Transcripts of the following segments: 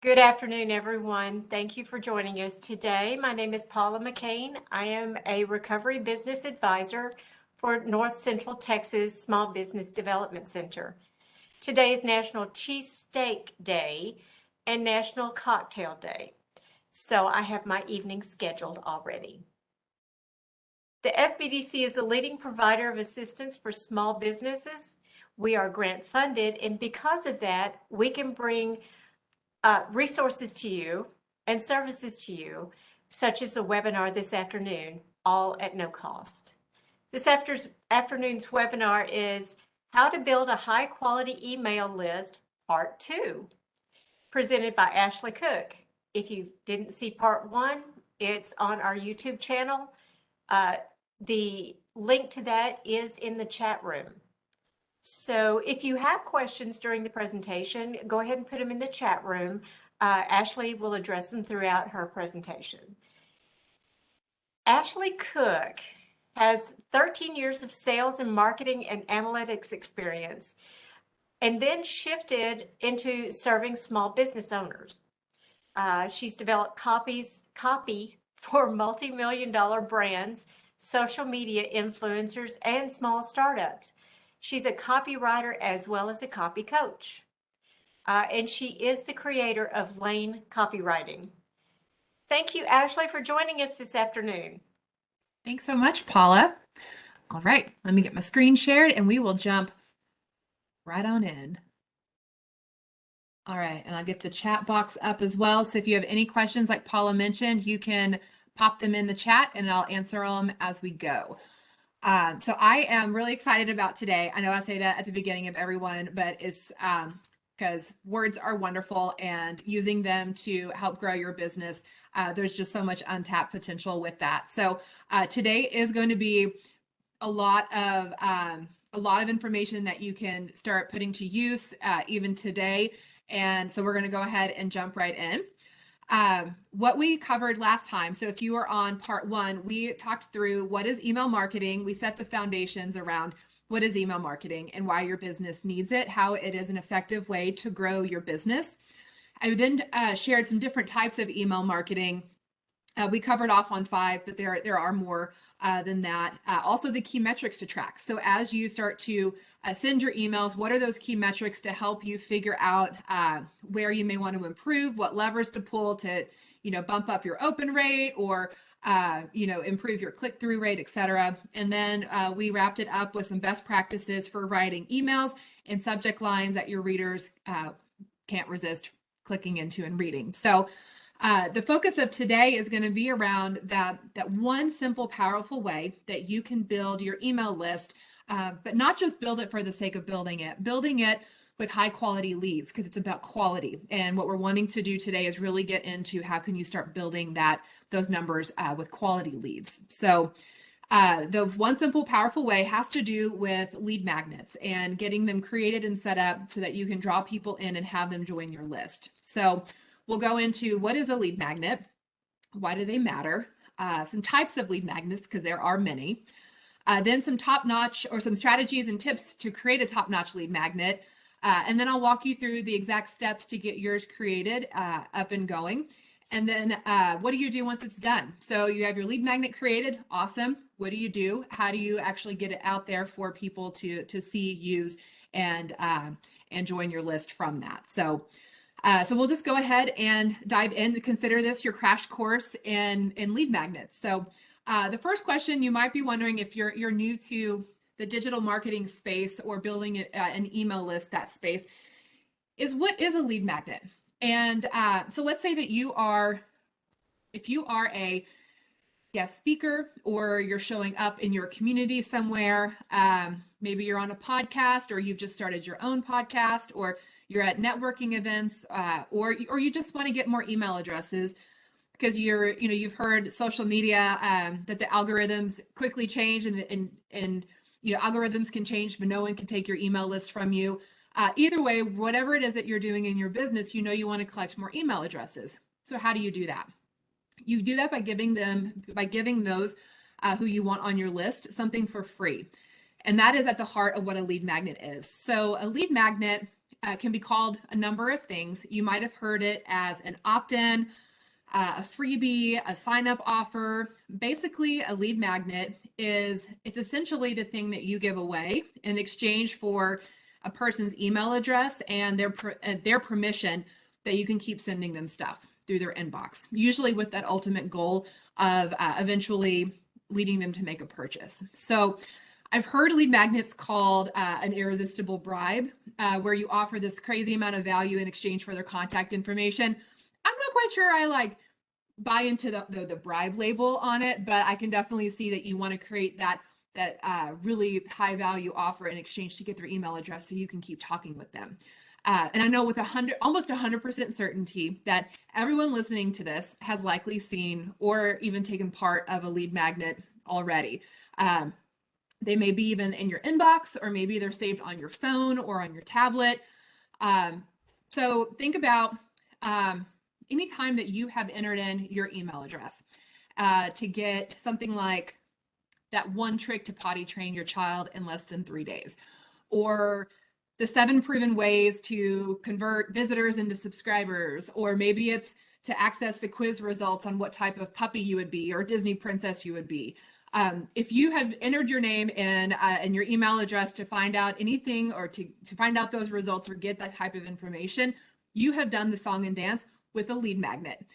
Good afternoon, everyone. Thank you for joining us today. My name is Paula McCain. I am a recovery business advisor for North Central Texas Small Business Development Center. Today is National Cheesesteak Day and National Cocktail Day, so I have my evening scheduled already. The SBDC is the leading provider of assistance for small businesses. We are grant funded, and because of that, we can bring resources to you and services to you, such as the webinar this afternoon, all at no cost. This afternoon's webinar is How to Build a High Quality Email List, Part 2, presented by Ashley Cook. If you didn't see Part 1, it's on our YouTube channel. The link to that is in the chat room. So if you have questions during the presentation, go ahead and put them in the chat room. Ashley will address them throughout her presentation. Ashley Cook has 13 years of sales and marketing and analytics experience, and then shifted into serving small business owners. She's developed copy for multi-million-dollar brands, social media influencers, and small startups. She's a copywriter as well as a copy coach. And she is the creator of Lane Copywriting. Thank you, Ashley, for joining us this afternoon. Thanks so much, Paula. All right, let me get my screen shared and we will jump right on in. All right, and I'll get the chat box up as well. So if you have any questions, like Paula mentioned, you can pop them in the chat and I'll answer them as we go. So I am really excited about today. I know I say that at the beginning of everyone, but it's because words are wonderful and using them to help grow your business. There's just so much untapped potential with that. So today is going to be a lot of information that you can start putting to use even today. And so we're going to go ahead and jump right in. What we covered last time, so if you were on part 1, we talked through what is email marketing. We set the foundations around what is email marketing and why your business needs it, how it is an effective way to grow your business. I then shared some different types of email marketing. We covered off on 5, but there are more than that. Also the key metrics to track. So as you start to send your emails, what are those key metrics to help you figure out where you may want to improve, what levers to pull to, bump up your open rate or, improve your click-through rate, etc. And then we wrapped it up with some best practices for writing emails and subject lines that your readers can't resist clicking into and reading. So the focus of today is going to be around that one simple, powerful way that you can build your email list, but not just build it for the sake of building it with high quality leads, because it's about quality. And what we're wanting to do today is really get into how can you start building those numbers with quality leads. So the one simple, powerful way has to do with lead magnets and getting them created and set up so that you can draw people in and have them join your list. So we'll go into what is a lead magnet, why do they matter, some types of lead magnets, because there are many, then some top-notch or some strategies and tips to create a top-notch lead magnet, and then I'll walk you through the exact steps to get yours created up and going. And then what do you do once it's done? So you have your lead magnet created, awesome. What do you do? How do you actually get it out there for people to see, use, and join your list from that? So we'll just go ahead and dive in to consider this your crash course in lead magnets. So the first question you might be wondering if you're new to the digital marketing space or building an email list, that space, is what is a lead magnet? And so let's say that if you are a guest speaker or you're showing up in your community somewhere, maybe you're on a podcast or you've just started your own podcast, or you're at networking events, or you just want to get more email addresses because you've heard social media that the algorithms quickly change and algorithms can change, but no one can take your email list from you. Either way, whatever it is that you're doing in your business, you want to collect more email addresses. So how do you do that? You do that by giving those who you want on your list something for free. And that is at the heart of what a lead magnet is. So a lead magnet can be called a number of things. You might have heard it as an opt-in, a freebie, a sign-up offer. Basically, a lead magnet it's essentially the thing that you give away in exchange for a person's email address and their permission that you can keep sending them stuff through their inbox, usually with that ultimate goal of eventually leading them to make a purchase. So I've heard lead magnets called an irresistible bribe, where you offer this crazy amount of value in exchange for their contact information. I'm not quite sure I buy into the bribe label on it, but I can definitely see that you want to create that really high value offer in exchange to get their email address so you can keep talking with them. And I know with almost 100% certainty that everyone listening to this has likely seen or even taken part of a lead magnet already. They may be even in your inbox, or maybe they're saved on your phone or on your tablet. So think about anytime that you have entered in your email address to get something like that one trick to potty train your child in less than 3 days, or the 7 proven ways to convert visitors into subscribers, or maybe it's to access the quiz results on what type of puppy you would be or Disney princess you would be. If you have entered your name and your email address to find out anything, or to find out those results or get that type of information, you have done the song and dance with a lead magnet,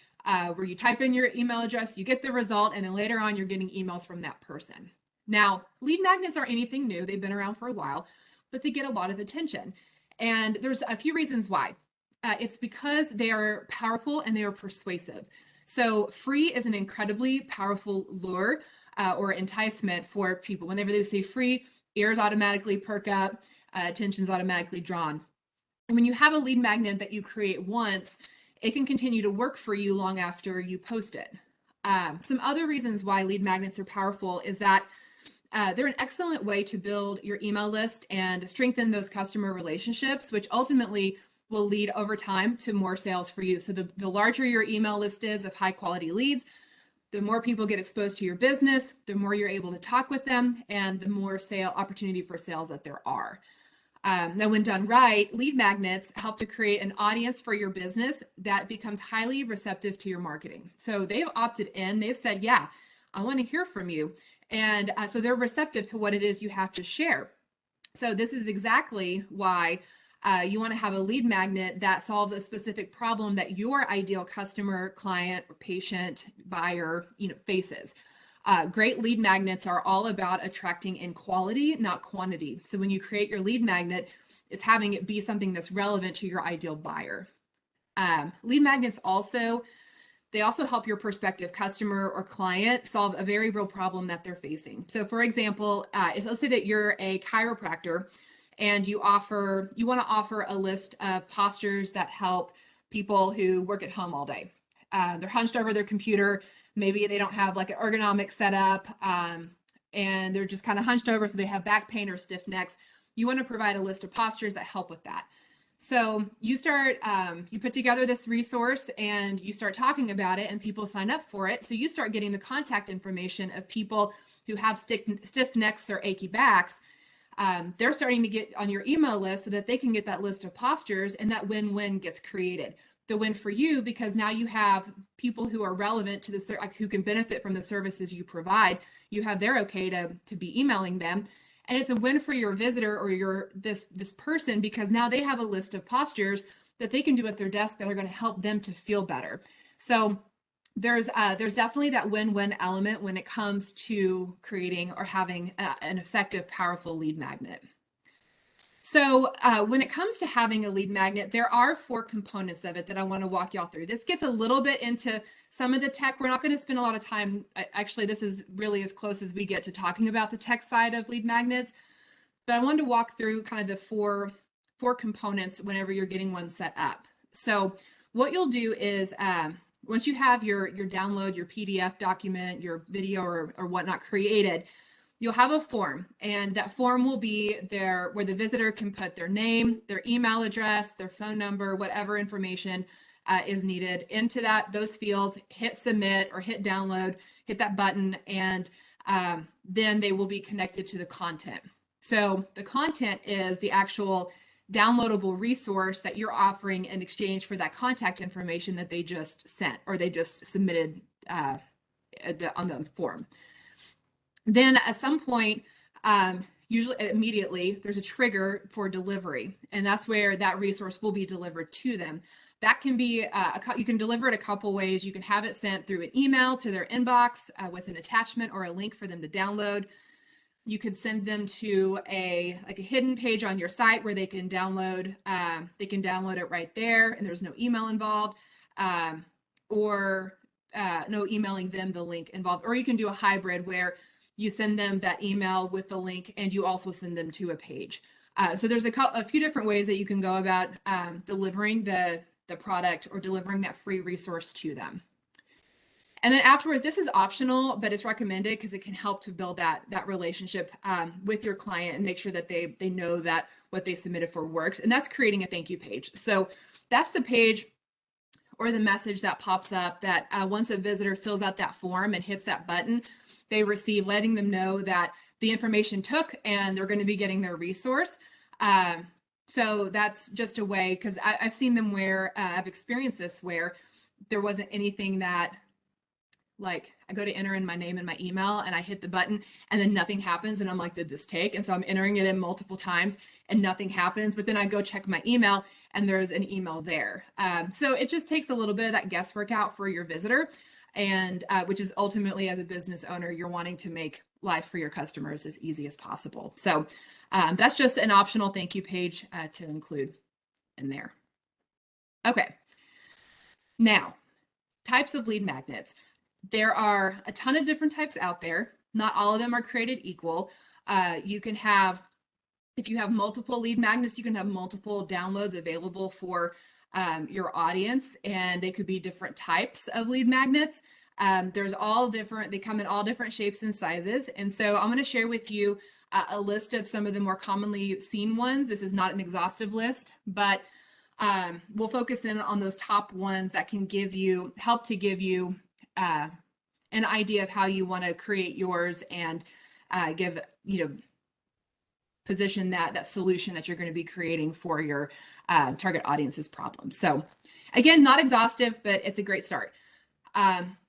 where you type in your email address, you get the result, and then later on you're getting emails from that person. Now, lead magnets aren't anything new. They've been around for a while, but they get a lot of attention. And there's a few reasons why. It's because they are powerful and they are persuasive. So free is an incredibly powerful lure or enticement for people. Whenever they say free, ears automatically perk up, attention's automatically drawn. And when you have a lead magnet that you create once, it can continue to work for you long after you post it. Some other reasons why lead magnets are powerful is that they're an excellent way to build your email list and strengthen those customer relationships, which ultimately will lead over time to more sales for you. So the larger your email list is of high quality leads, the more people get exposed to your business, the more you're able to talk with them, and the more opportunity for sales that there are. Now, when done right, lead magnets help to create an audience for your business that becomes highly receptive to your marketing. So they've opted in, they've said, yeah, I want to hear from you. And so they're receptive to what it is you have to share. So this is exactly why you want to have a lead magnet that solves a specific problem that your ideal customer, client, or patient, buyer, faces. Great lead magnets are all about attracting in quality, not quantity. So when you create your lead magnet, it's having it be something that's relevant to your ideal buyer. Lead magnets also help your prospective customer or client solve a very real problem that they're facing. So for example, let's say that you're a chiropractor and you want to offer a list of postures that help people who work at home all day. They're hunched over their computer. Maybe they don't have like an ergonomic setup, and they're just kind of hunched over, so they have back pain or stiff necks. You want to provide a list of postures that help with that. So you put together this resource and you start talking about it, and people sign up for it. So you start getting the contact information of people who have stiff necks or achy backs. They're starting to get on your email list so that they can get that list of postures, and that win-win gets created. The win for you, because now you have people who are relevant to who can benefit from the services you provide. You have their okay to be emailing them. And it's a win for your visitor or this person, because now they have a list of postures that they can do at their desk that are going to help them to feel better. So there's definitely that win-win element when it comes to creating or having an effective, powerful lead magnet. So when it comes to having a lead magnet, there are 4 components of it that I want to walk y'all through. This gets a little bit into some of the tech. We're not going to spend a lot of time. Actually, this is really as close as we get to talking about the tech side of lead magnets. But I wanted to walk through kind of the four components whenever you're getting one set up. So what you'll do is once you have your download, your PDF document, your video or whatnot created, you'll have a form, and that form will be there where the visitor can put their name, their email address, their phone number, whatever information is needed into those fields, hit submit or hit download, hit that button, and then they will be connected to the content. So the content is the actual downloadable resource that you're offering in exchange for that contact information that they just sent or they just submitted on the form. Then at some point, usually immediately, there's a trigger for delivery, and that's where that resource will be delivered to them. That can be, you can deliver it a couple ways. You can have it sent through an email to their inbox with an attachment or a link for them to download. You could send them to a hidden page on your site where they can download it right there, and there's no email involved, or no emailing them the link involved. Or you can do a hybrid where you send them that email with the link and you also send them to a page. So there's a few different ways that you can go about delivering the product or delivering that free resource to them. And then afterwards, this is optional, but it's recommended because it can help to build that relationship with your client and make sure that they know that what they submitted for works. And that's creating a thank you page. So that's the page or the message that pops up that once a visitor fills out that form and hits that button, they receive, letting them know that the information took and they're going to be getting their resource. So that's just a way, because I've seen them where I've experienced this where there wasn't anything that, like, I go to enter in my name and my email and I hit the button and then nothing happens. And I'm like, did this take? And so I'm entering it in multiple times and nothing happens. But then I go check my email and there's an email there. So it just takes a little bit of that guesswork out for your visitor. And which is ultimately, as a business owner, you're wanting to make life for your customers as easy as possible. So that's just an optional thank you page to include in there. Okay. Now, types of lead magnets. There are a ton of different types out there. Not all of them are created equal. You can have, if you have multiple lead magnets, you can have multiple downloads available for your audience, and they could be different types of lead magnets. There's all different, they come in all different shapes and sizes. And so I'm going to share with you a list of some of the more commonly seen ones. This is not an exhaustive list, but we'll focus in on those top ones that can help to give you an idea of how you want to create yours and give, position that solution that you're going to be creating for your target audience's problem. So again, not exhaustive, but it's a great start.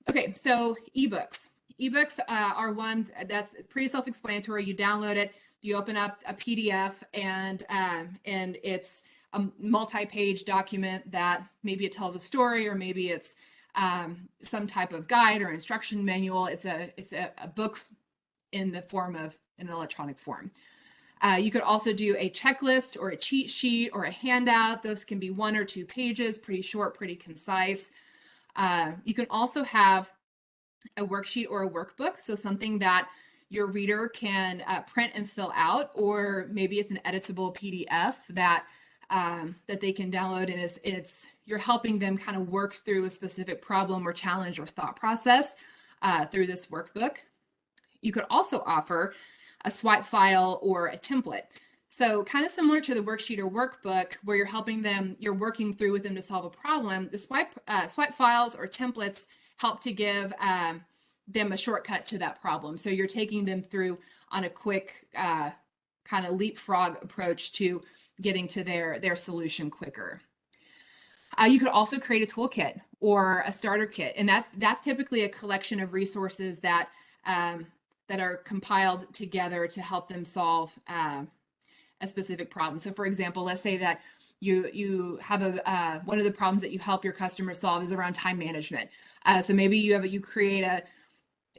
Okay, so ebooks. Ebooks are ones that's pretty self-explanatory. You download it, you open up a PDF, and it's a multi-page document that maybe it tells a story, or maybe it's some type of guide or instruction manual. It's a book in the form of an electronic form. You could also do a checklist or a cheat sheet or a handout. Those can be 1 or 2 pages, pretty short, pretty concise. You can also have a worksheet or a workbook, so something that your reader can print and fill out, or maybe it's an editable PDF that they can download, and you're helping them kind of work through a specific problem or challenge or thought process through this workbook. You could also offer a swipe file or a template. So kind of similar to the worksheet or workbook, where you're working through with them to solve a problem. The swipe files or templates help to give them a shortcut to that problem. So you're taking them through on a quick kind of leapfrog approach to getting to their solution quicker. You could also create a toolkit or a starter kit, and that's typically a collection of resources that are compiled together to help them solve a specific problem. So, for example, let's say that you have one of the problems that you help your customers solve is around time management. So maybe you create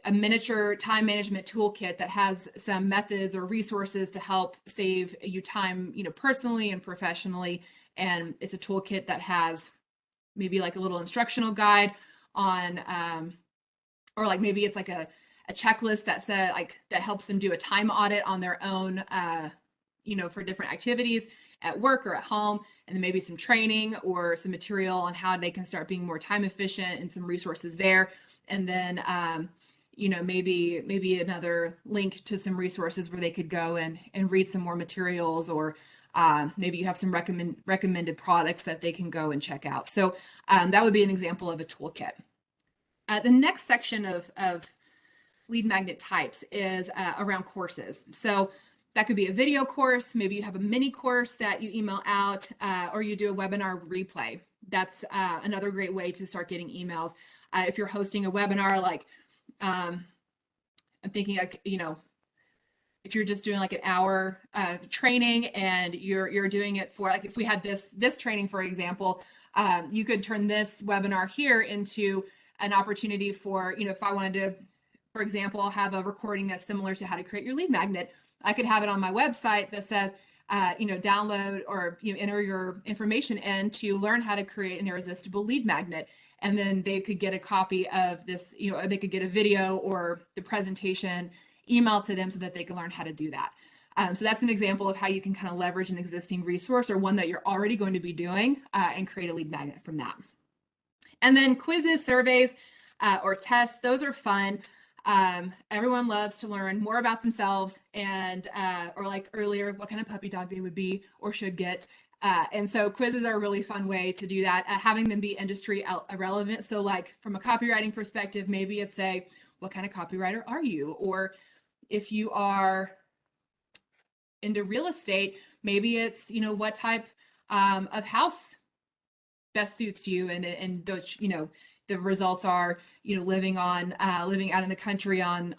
a miniature time management toolkit that has some methods or resources to help save you time, personally and professionally. And it's a toolkit that has maybe like a little instructional guide on, or like maybe it's like a checklist that said that helps them do a time audit on their own, for different activities at work or at home, and then maybe some training or some material on how they can start being more time efficient and some resources there. And then, maybe another link to some resources where they could go and read some more materials, or maybe you have some recommended products that they can go and check out. So that would be an example of a toolkit. The next section of lead magnet types is around courses. So that could be a video course. Maybe you have a mini course that you email out, or you do a webinar replay. That's another great way to start getting emails. If you're hosting a webinar, like I'm thinking, like, if you're just doing like an hour training and you're doing it for, like, if we had this training, for example, you could turn this webinar here into an opportunity for, if I wanted to, for example, have a recording that's similar to how to create your lead magnet, I could have it on my website that says, download or enter your information in to learn how to create an irresistible lead magnet. And then they could get a copy of this, they could get a video or the presentation emailed to them so that they can learn how to do that. So that's an example of how you can kind of leverage an existing resource or one that you're already going to be doing and create a lead magnet from that. And then quizzes, surveys, or tests, those are fun. Everyone loves to learn more about themselves and, or like earlier, what kind of puppy dog they would be or should get. And so quizzes are a really fun way to do that, having them be industry relevant. So like from a copywriting perspective, maybe it's what kind of copywriter are you? Or if you are into real estate, maybe it's, what type of house best suits you, and the results are, living out in the country on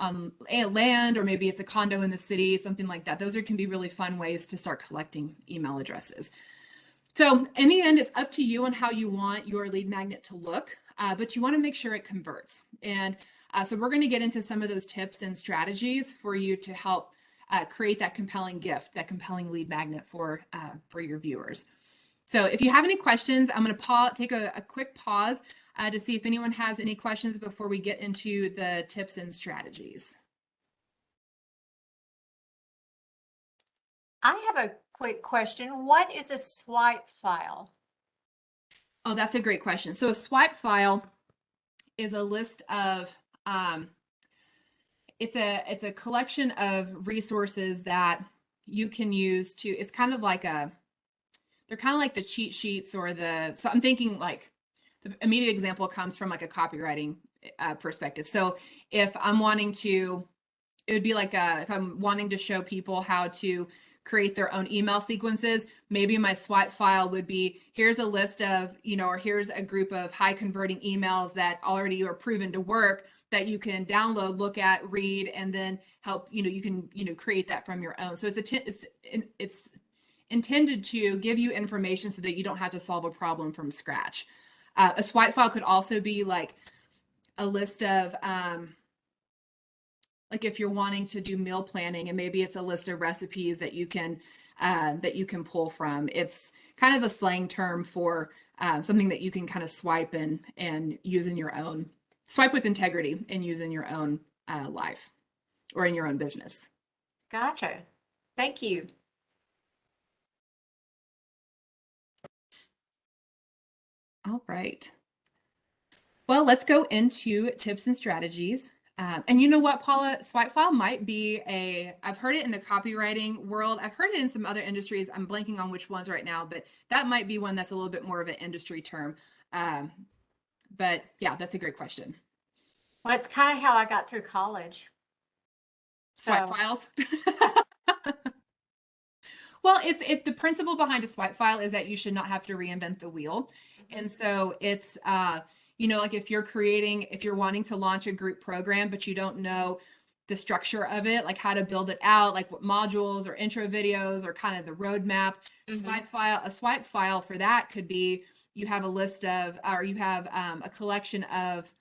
land, or maybe it's a condo in the city, something like that. Those can be really fun ways to start collecting email addresses. So in the end, it's up to you on how you want your lead magnet to look, but you want to make sure it converts. And so we're going to get into some of those tips and strategies for you to help create that compelling gift, that compelling lead magnet for your viewers. So if you have any questions, I'm going to take a quick pause to see if anyone has any questions before we get into the tips and strategies. I have a quick question. What is a swipe file? Oh, that's a great question. So a swipe file is a list of, it's a collection of resources that you can use to, it's kind of like they're kind of like the cheat sheets or so I'm thinking like the immediate example comes from like a copywriting perspective. So if I'm wanting to, it would be like if I'm wanting to show people how to create their own email sequences, maybe my swipe file would be, here's a list of, or here's a group of high converting emails that already are proven to work that you can download, look at, read, and then help, you can, create that from your own. So it's intended to give you information so that you don't have to solve a problem from scratch. A swipe file could also be like a list of, like if you're wanting to do meal planning, and maybe it's a list of recipes that you can pull from. It's kind of a slang term for something that you can kind of swipe and use in your own, swipe with integrity and use in your own life or in your own business. Gotcha. Thank you. All right. Well, let's go into tips and strategies. And you know what, Paula, swipe file might be I've heard it in the copywriting world. I've heard it in some other industries. I'm blanking on which ones right now, but that might be one that's a little bit more of an industry term. But yeah, that's a great question. Well, it's kind of how I got through college. Swipe files. Well, it's the principle behind a swipe file is that you should not have to reinvent the wheel. And so it's, like if you're wanting to launch a group program, but you don't know the structure of it, like how to build it out, like what modules or intro videos or kind of the roadmap, a swipe file for that could be, you have a list of, or you have a collection of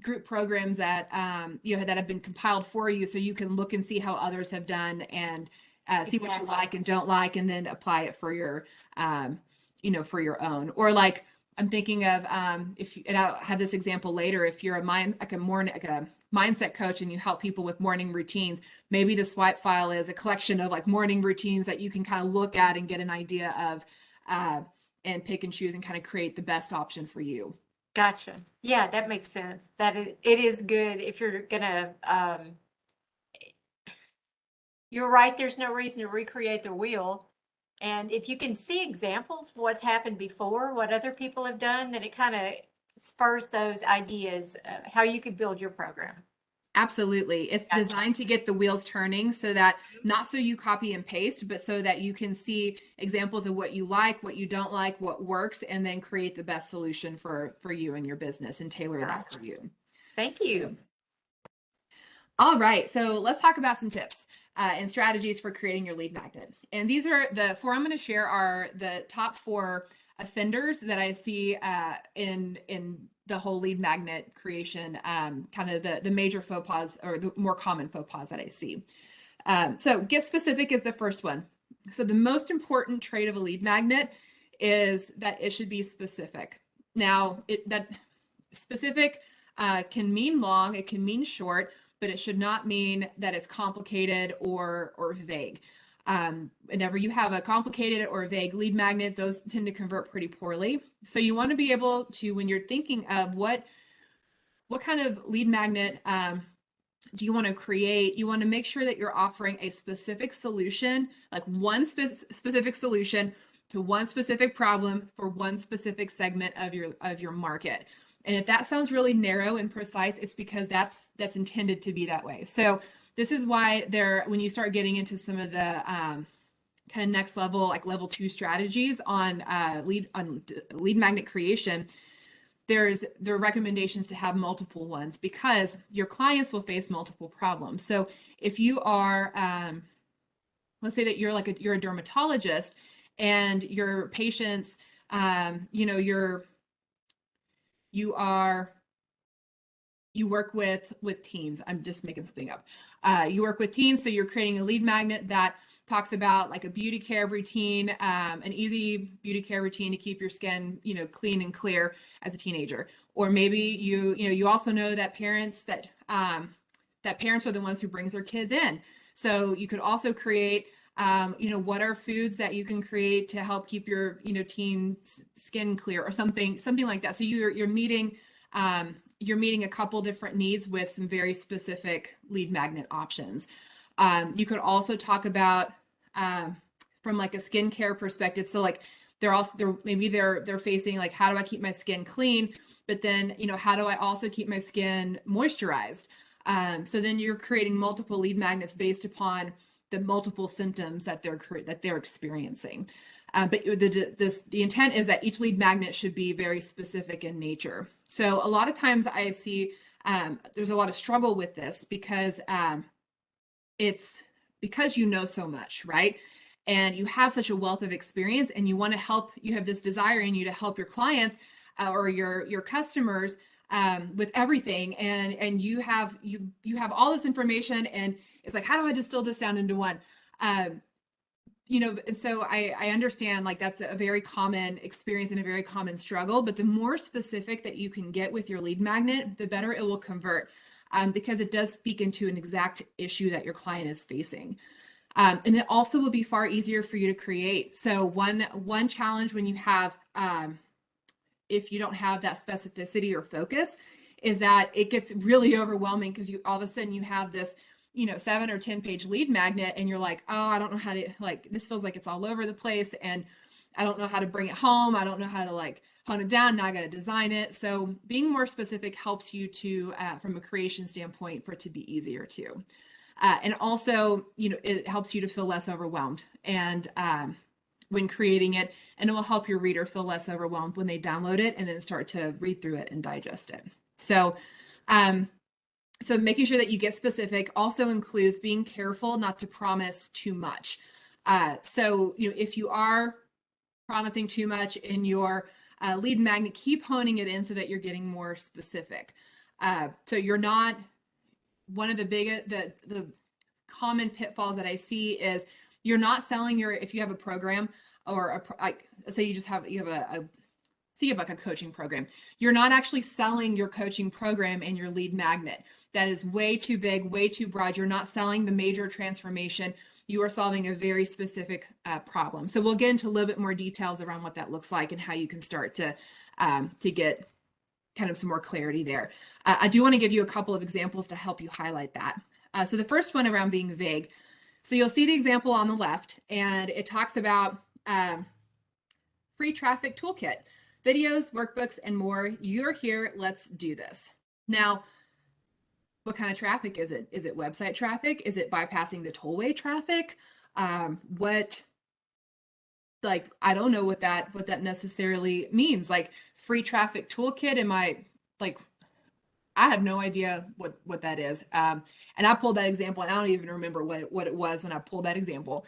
group programs that, that have been compiled for you. So you can look and see how others have done and see what you like and don't like, and then apply it for your, for your own. Or like, I'm thinking of, and I'll have this example later, if you're a mindset coach and you help people with morning routines, maybe the swipe file is a collection of like morning routines that you can kind of look at and get an idea of, and pick and choose and kind of create the best option for you. Gotcha. Yeah, that makes sense. It is good if you're gonna, you're right, there's no reason to recreate the wheel. And if you can see examples of what's happened before, what other people have done, then it kind of spurs those ideas, how you could build your program. Absolutely. It's Gotcha. designed to get the wheels turning so that not so you copy and paste, but so that you can see examples of what you like, what you don't like, what works, and then create the best solution for you and your business and tailor that for you. Thank you. All right, so let's talk about some tips and strategies for creating your lead magnet. And these are the four I'm going to share are the top 4 offenders that I see in the whole lead magnet creation, kind of the major faux pas or the more common faux pas that I see. So get specific is the first one. So the most important trait of a lead magnet is that it should be specific. Now, that specific can mean long, it can mean short, but it should not mean that it's complicated or vague. Whenever you have a complicated or vague lead magnet, those tend to convert pretty poorly. So you want to be able to, when you're thinking of what kind of lead magnet do you want to create, you want to make sure that you're offering a specific solution, like one specific solution to one specific problem for one specific segment of your market. And if that sounds really narrow and precise, it's because that's intended to be that way. So this is why when you start getting into some of the kind of next level, like level 2 strategies on lead magnet creation, there are recommendations to have multiple ones because your clients will face multiple problems. So if you are, let's say that you're a dermatologist and your patients, you work with teens. I'm just making something up. You work with teens, so you're creating a lead magnet that talks about like a beauty care routine, an easy beauty care routine to keep your skin, clean and clear as a teenager. Or maybe you also know that parents are the ones who brings their kids in. So you could also create, what are foods that you can create to help keep your, teen's skin clear or something like that. So you're meeting a couple different needs with some very specific lead magnet options. You could also talk about from like a skincare perspective. So like they're facing like, how do I keep my skin clean? But then, how do I also keep my skin moisturized? So then you're creating multiple lead magnets based upon the multiple symptoms that they're experiencing. But the intent is that each lead magnet should be very specific in nature. So a lot of times I see there's a lot of struggle with this because it's because you know so much, right? And you have such a wealth of experience and you want to help, you have this desire in you to help your clients or your customers with everything. And you have all this information and it's like, how do I distill this down into one? So I understand like that's a very common experience and a very common struggle, but the more specific that you can get with your lead magnet, the better it will convert. Because it does speak into an exact issue that your client is facing. And it also will be far easier for you to create. So one challenge when you have, if you don't have that specificity or focus, is that it gets really overwhelming because all of a sudden you have this, 7 or 10 page lead magnet and you're like, oh, I don't know how to, like, this feels like it's all over the place and I don't know how to bring it home. I don't know how to like hone it down. Now I got to design it. So being more specific helps you to, from a creation standpoint, for it to be easier too. And also, it helps you to feel less overwhelmed and when creating it, and it will help your reader feel less overwhelmed when they download it and then start to read through it and digest it. So, so making sure that you get specific also includes being careful not to promise too much. So, if you are promising too much in your lead magnet, keep honing it in so that you're getting more specific. So you're not, one of the the common pitfalls that I see is you're not selling if you have a program or like say you have like a coaching program, you're not actually selling your coaching program in your lead magnet. That is way too big, way too broad. You're not selling the major transformation. You are solving a very specific problem. So we'll get into a little bit more details around what that looks like and how you can start to get kind of some more clarity there. I do want to give you a couple of examples to help you highlight that. So the first one around being vague. So you'll see the example on the left, and it talks about free traffic toolkit, videos, workbooks, and more. You're here. Let's do this. Now, what kind of traffic is it? Is it website traffic? Is it bypassing the tollway traffic? What like I don't know what that necessarily means. Like free traffic toolkit, am I like I have no idea what that is. And I pulled that example and I don't even remember what it was when I pulled that example.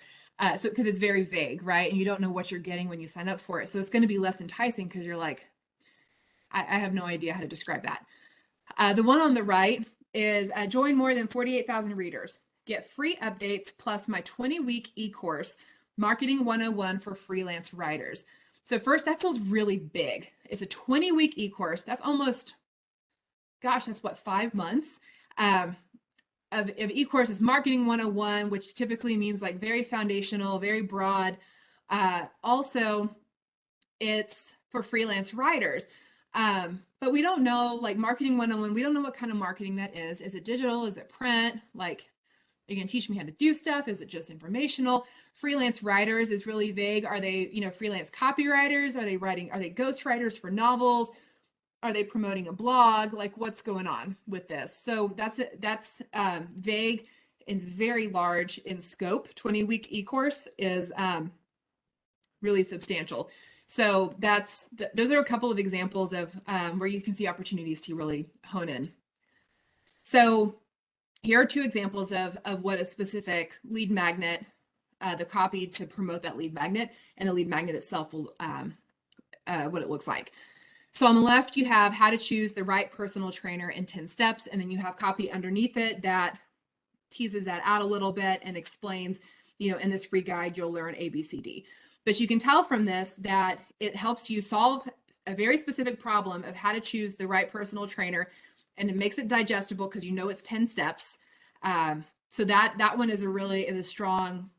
So because it's very vague, right? And you don't know what you're getting when you sign up for it. So it's going to be less enticing because you're like, I have no idea how to describe that. The one on the right is join more than 48,000 readers. Get free updates plus my 20-week e-course, Marketing 101 for freelance writers. So first, that feels really big. It's a 20-week e-course. That's almost, gosh, that's what, 5 months of e-courses. Marketing 101, which typically means like very foundational, very broad. Also, it's for freelance writers. But we don't know, like Marketing 101, we don't know what kind of marketing that is. Is it digital? Is it print? Like, are you going to teach me how to do stuff? Is it just informational? Freelance writers is really vague. Are they, freelance copywriters? Are they ghost writers for novels? Are they promoting a blog? Like, what's going on with this? So that's vague and very large in scope. 20-week e-course is really substantial. So those are a couple of examples of where you can see opportunities to really hone in. So here are two examples of what a specific lead magnet, the copy to promote that lead magnet, and the lead magnet itself will, what it looks like. So on the left, you have how to choose the right personal trainer in 10 steps, and then you have copy underneath it that teases that out a little bit and explains, in this free guide, you'll learn ABCD. But you can tell from this that it helps you solve a very specific problem of how to choose the right personal trainer, and it makes it digestible because it's 10 steps. So that one is a strong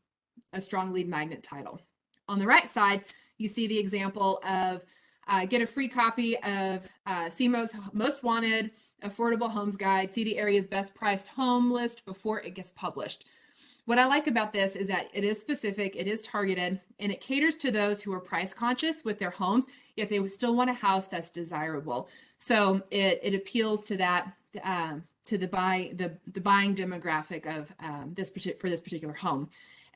lead magnet title. On the right side, you see the example of get a free copy of CMO's Most Wanted Affordable Homes Guide, see the area's best priced home list before it gets published. What I like about this is that it is specific, it is targeted, and it caters to those who are price conscious with their homes, yet they still want a house that's desirable. So it appeals to that, to the buying demographic of this particular home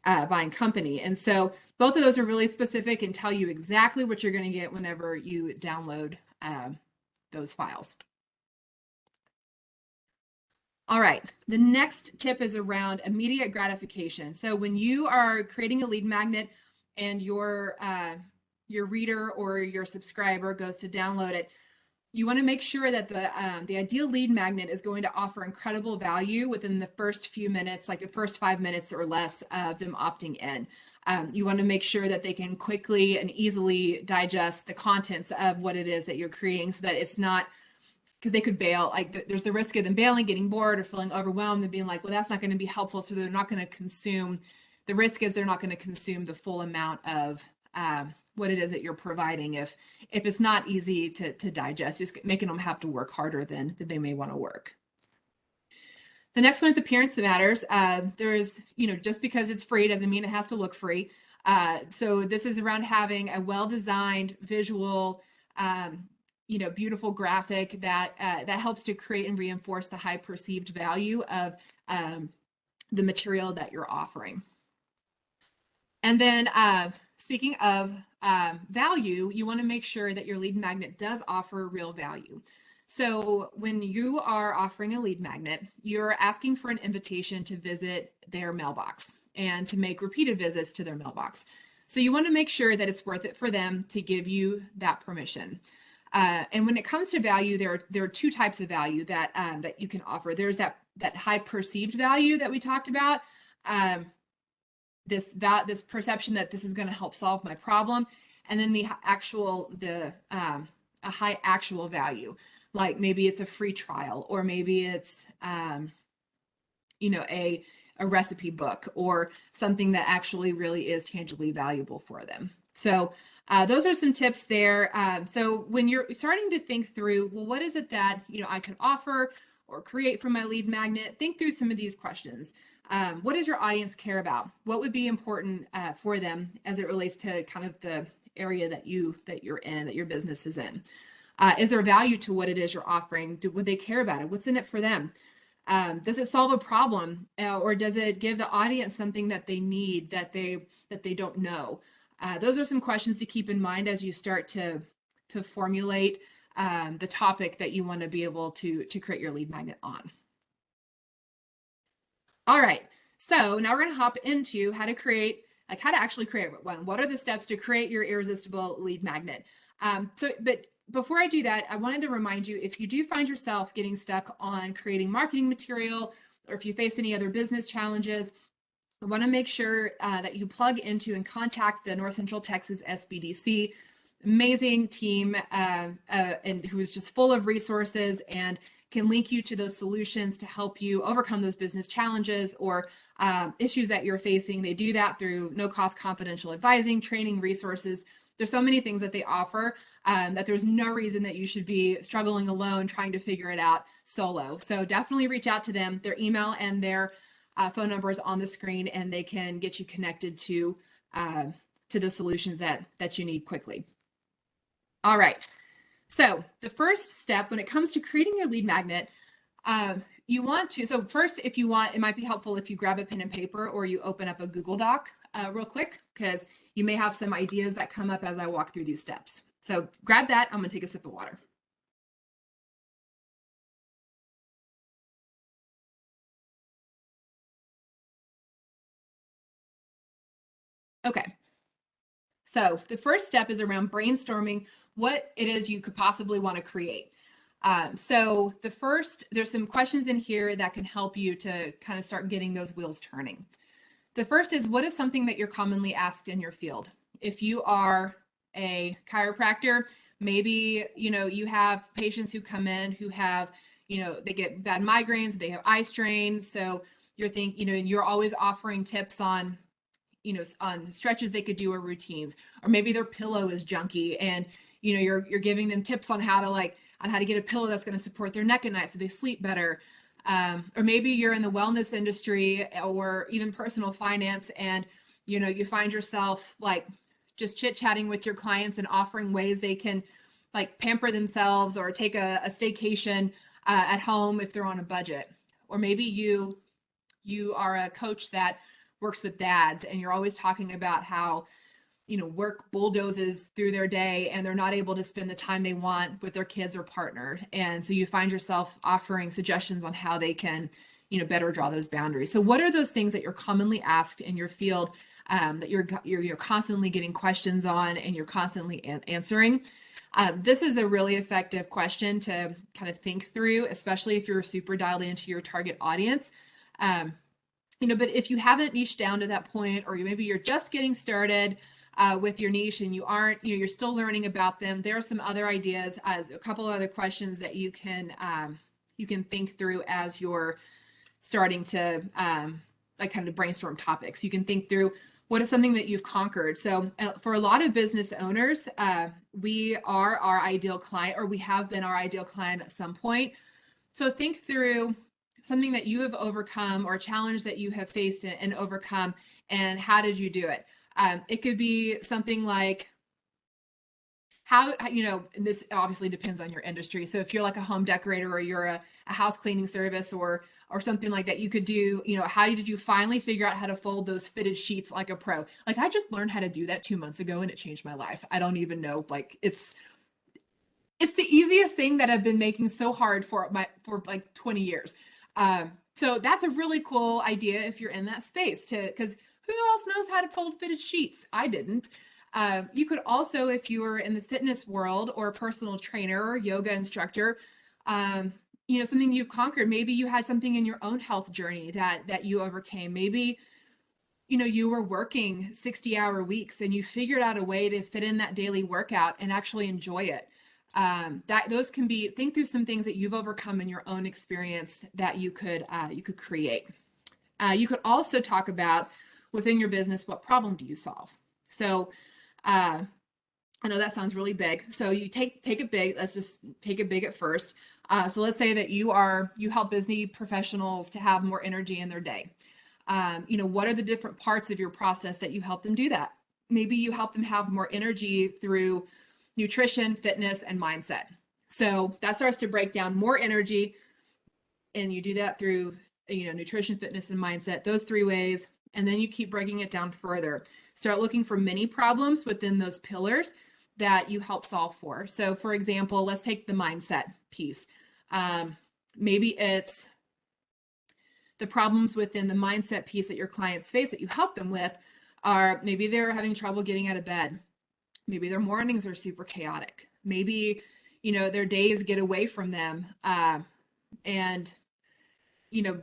buying company. And so both of those are really specific and tell you exactly what you're going to get whenever you download those files. All right, the next tip is around immediate gratification. So when you are creating a lead magnet and your reader or your subscriber goes to download it, you want to make sure that the ideal lead magnet is going to offer incredible value within the first few minutes, like the first 5 minutes or less of them opting in. You want to make sure that they can quickly and easily digest the contents of what it is that you're creating, so that it's not, because they could bail. Like there's the risk of them bailing, getting bored, or feeling overwhelmed and being like, well, that's not going to be helpful. So they're not going to consume. The risk is they're not going to consume the full amount of what it is that you're providing if it's not easy to digest, just making them have to work harder than they may want to work. The next one is appearance matters. There's, just because it's free doesn't mean it has to look free. So this is around having a well-designed visual, beautiful graphic that helps to create and reinforce the high perceived value of the material that you're offering. And then speaking of value, you want to make sure that your lead magnet does offer real value. So when you are offering a lead magnet, you're asking for an invitation to visit their mailbox and to make repeated visits to their mailbox. So you want to make sure that it's worth it for them to give you that permission. And when it comes to value, there are two types of value that you can offer. There's that high perceived value that we talked about. This perception that this is going to help solve my problem, and then a high actual value, like maybe it's a free trial, or maybe it's a recipe book, or something that actually really is tangibly valuable for them. So those are some tips there. So when you're starting to think through, well, what is it that I can offer or create from my lead magnet, think through some of these questions. What does your audience care about? What would be important for them as it relates to kind of the area that you're in, that your business is in? Is there value to what it is you're offering? Would they care about it? What's in it for them? Does it solve a problem, or does it give the audience something that they need that they don't know? Those are some questions to keep in mind as you start to formulate the topic that you want to be able to create your lead magnet on. All right, so now we're going to hop into how to actually create one. What are the steps to create your irresistible lead magnet? But before I do that, I wanted to remind you, if you do find yourself getting stuck on creating marketing material, or if you face any other business challenges, I want to make sure that you plug into and contact the North Central Texas SBDC. Amazing team and who is just full of resources and can link you to those solutions to help you overcome those business challenges or issues that you're facing. They do that through no-cost confidential advising, training, resources. There's so many things that they offer that there's no reason that you should be struggling alone trying to figure it out solo. So definitely reach out to them. Their email and their phone number is on the screen, and they can get you connected to the solutions that you need quickly. All right. So the first step when it comes to creating your lead magnet, so first, if you want, it might be helpful if you grab a pen and paper or you open up a Google Doc real quick, because you may have some ideas that come up as I walk through these steps. So grab that. I'm going to take a sip of water. Okay. So the first step is around brainstorming what it is you could possibly want to create. So there's some questions in here that can help you to kind of start getting those wheels turning. The first is, what is something that you're commonly asked in your field? If you are a chiropractor, maybe, you have patients who come in who have, they get bad migraines, they have eye strain. So you're always offering tips on stretches they could do or routines, or maybe their pillow is junky and you're giving them tips on how to get a pillow that's going to support their neck at night so they sleep better. Or maybe you're in the wellness industry or even personal finance, and you find yourself just chit-chatting with your clients and offering ways they can pamper themselves or take a staycation at home if they're on a budget. Or maybe you are a coach that works with dads, and you're always talking about how work bulldozes through their day and they're not able to spend the time they want with their kids or partner. And so you find yourself offering suggestions on how they can better draw those boundaries. So what are those things that you're commonly asked in your field, that you're constantly getting questions on and you're constantly answering? This is a really effective question to kind of think through, especially if you're super dialed into your target audience. But if you haven't niched down to that point, or maybe you're just getting started with your niche and you aren't, you're still learning about them, there are some other ideas, as a couple of other questions that you can think through as you're starting to kind of brainstorm topics. You can think through, what is something that you've conquered? So for a lot of business owners, we are our ideal client, or we have been our ideal client at some point. So think through something that you have overcome, or a challenge that you have faced and overcome, and how did you do it? It could be something like how, and this obviously depends on your industry. So if you're like a home decorator, or you're a house cleaning service, or something like that, you could do, how did you finally figure out how to fold those fitted sheets like a pro? I just learned how to do that 2 months ago and it changed my life. I don't even know, it's the easiest thing that I've been making so hard for 20 years. So that's a really cool idea if you're in that space, because who else knows how to fold fitted sheets? I didn't. You could also, if you were in the fitness world, or a personal trainer or yoga instructor, something you've conquered. Maybe you had something in your own health journey that you overcame. Maybe, you were working 60-hour weeks and you figured out a way to fit in that daily workout and actually enjoy it. Those can be, think through some things that you've overcome in your own experience that you could create. You could also talk about, within your business, what problem do you solve? So I know that sounds really big. So you take it big. Let's just take it big at first. So let's say that you help busy professionals to have more energy in their day. What are the different parts of your process that you help them do that? Maybe you help them have more energy through nutrition, fitness, and mindset. So that starts to break down more energy. And you do that through, nutrition, fitness, and mindset, those 3 ways. And then you keep breaking it down further. Start looking for mini problems within those pillars that you help solve for. So for example, let's take the mindset piece. Maybe it's the problems within the mindset piece that your clients face that you help them with are maybe they're having trouble getting out of bed. Maybe their mornings are super chaotic. Maybe, their days get away from them. And,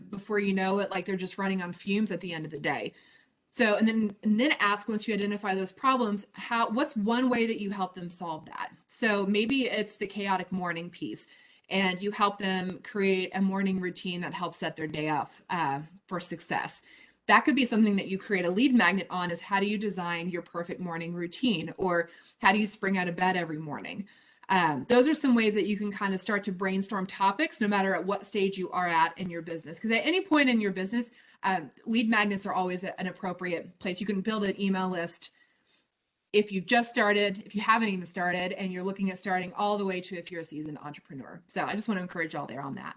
before you know it, like they're just running on fumes at the end of the day. So, and then ask, once you identify those problems, what's one way that you help them solve that? So maybe it's the chaotic morning piece, and you help them create a morning routine that helps set their day up for success. That could be something that you create a lead magnet on, is how do you design your perfect morning routine, or how do you spring out of bed every morning? Those are some ways that you can kind of start to brainstorm topics, no matter at what stage you are at in your business. Because at any point in your business, lead magnets are always an appropriate place. You can build an email list if you've just started, if you haven't even started, and you're looking at starting, all the way to if you're a seasoned entrepreneur. So I just want to encourage y'all there on that.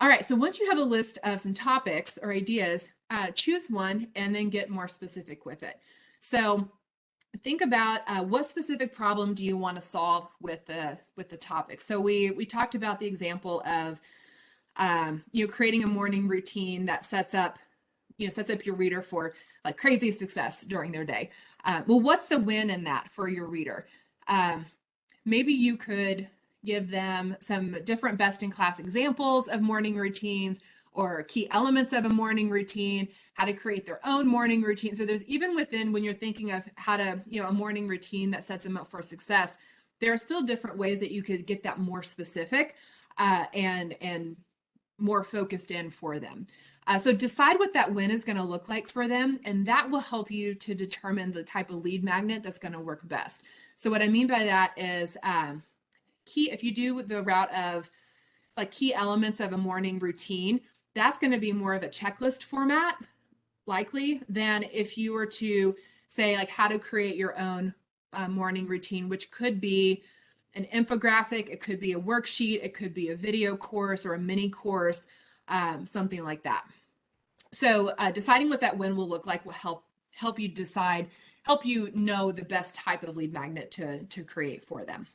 All right, so once you have a list of some topics or ideas, choose one and then get more specific with it. So think about what specific problem do you want to solve with the topic. So we talked about the example of creating a morning routine that sets up your reader for like crazy success during their day. Well, what's the win in that for your reader? Maybe you could give them some different best-in-class examples of morning routines, or key elements of a morning routine, how to create their own morning routine. So there's, even within, when you're thinking of how to, a morning routine that sets them up for success, there are still different ways that you could get that more specific and more focused in for them. So decide what that win is going to look like for them, and that will help you to determine the type of lead magnet that's going to work best. So what I mean by that is if you do the route of like key elements of a morning routine, that's going to be more of a checklist format likely than if you were to say like how to create your own morning routine, which could be an infographic, it could be a worksheet, it could be a video course or a mini course, something like that. So deciding what that win will look like will help you decide, help you know the best type of lead magnet to create for them.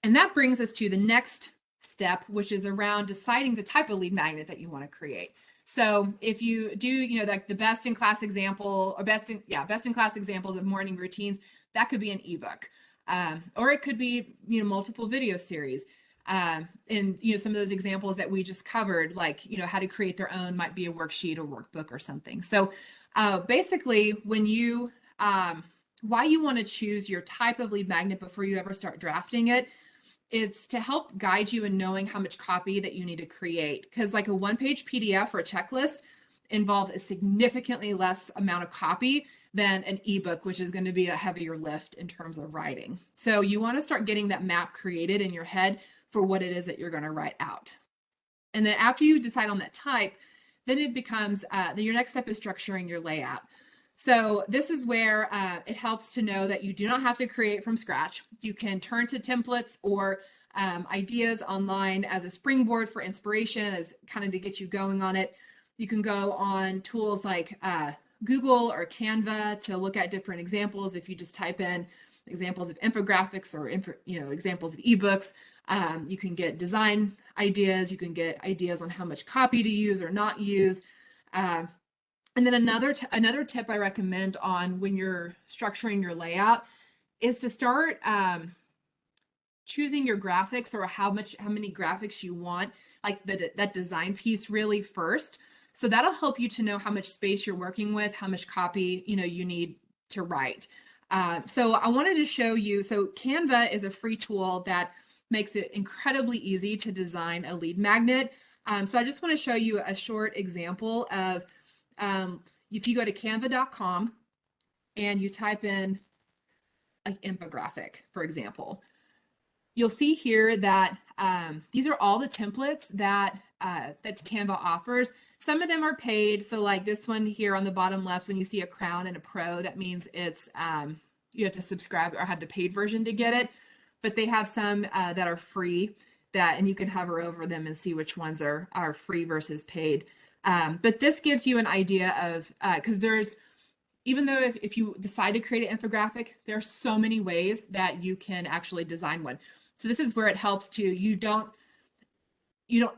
And that brings us to the next step, which is around deciding the type of lead magnet that you want to create. So if you do, like the best-in-class example, or best-in-class examples of morning routines, that could be an ebook, or it could be, multiple video series. And, some of those examples that we just covered, like, how to create their own, might be a worksheet or workbook or something. So basically, when you, why you want to choose your type of lead magnet before you ever start drafting it, it's to help guide you in knowing how much copy that you need to create. Because like a one-page PDF or a checklist involves a significantly less amount of copy than an ebook, which is going to be a heavier lift in terms of writing. So you want to start getting that map created in your head for what it is that you're going to write out. And then after you decide on that type, then it becomes, then your next step is structuring your layout. So this is where it helps to know that you do not have to create from scratch. You can turn to templates or ideas online as a springboard for inspiration, as kind of to get you going on it. You can go on tools like Google or Canva to look at different examples. If you just type in examples of infographics or examples of ebooks, you can get design ideas. You can get ideas on how much copy to use or not use. And then another tip I recommend on when you're structuring your layout is to start choosing your graphics, or how many graphics you want, like that design piece really first. So that'll help you to know how much space you're working with, how much copy you need to write. So I wanted to show you. So Canva is a free tool that makes it incredibly easy to design a lead magnet. So I just want to show you a short example of. If you go to canva.com and you type in an infographic, for example, you'll see here that these are all the templates that Canva offers. Some of them are paid. So like this one here on the bottom left, when you see a crown and a pro, that means it's you have to subscribe or have the paid version to get it. But they have some that are free that, and you can hover over them and see which ones are free versus paid. But this gives you an idea of, because there's, even though if you decide to create an infographic, there are so many ways that you can actually design one. So this is where it helps to, you don't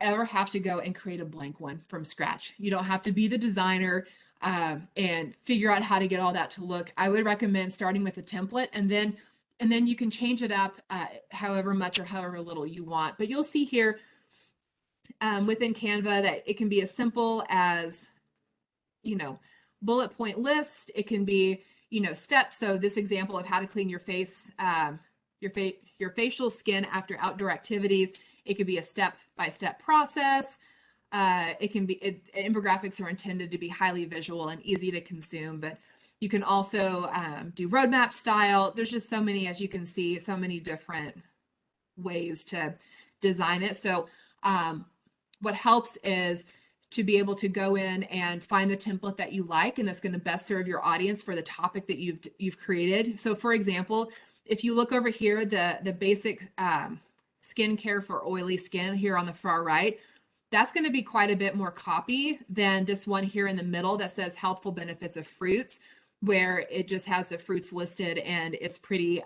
ever have to go and create a blank one from scratch. You don't have to be the designer and figure out how to get all that to look. I would recommend starting with a template, and then you can change it up however much or however little you want. But you'll see here within Canva that it can be as simple as, bullet point list. It can be, steps. So this example of how to clean your face, your facial skin after outdoor activities. It could be a step-by-step process. It can be, infographics are intended to be highly visual and easy to consume, but you can also do roadmap style. There's just so many, as you can see, so many different ways to design it. So what helps is to be able to go in and find the template that you like, and that's going to best serve your audience for the topic that you've created. So for example, if you look over here, the basic skincare for oily skin here on the far right, that's going to be quite a bit more copy than this one here in the middle that says healthful benefits of fruits, where it just has the fruits listed and it's pretty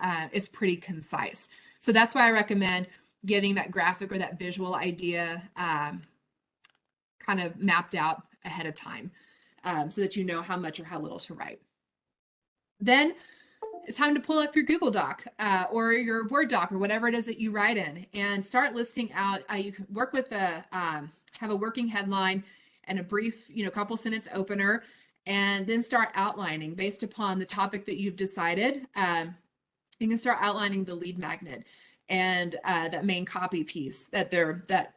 concise. So that's why I recommend getting that graphic or that visual idea kind of mapped out ahead of time so that you know how much or how little to write. Then it's time to pull up your Google Doc or your Word doc or whatever it is that you write in and start listing out. You can work with have a working headline and a brief, couple sentence opener, and then start outlining based upon the topic that you've decided. You can start outlining the lead magnet and that main copy piece, that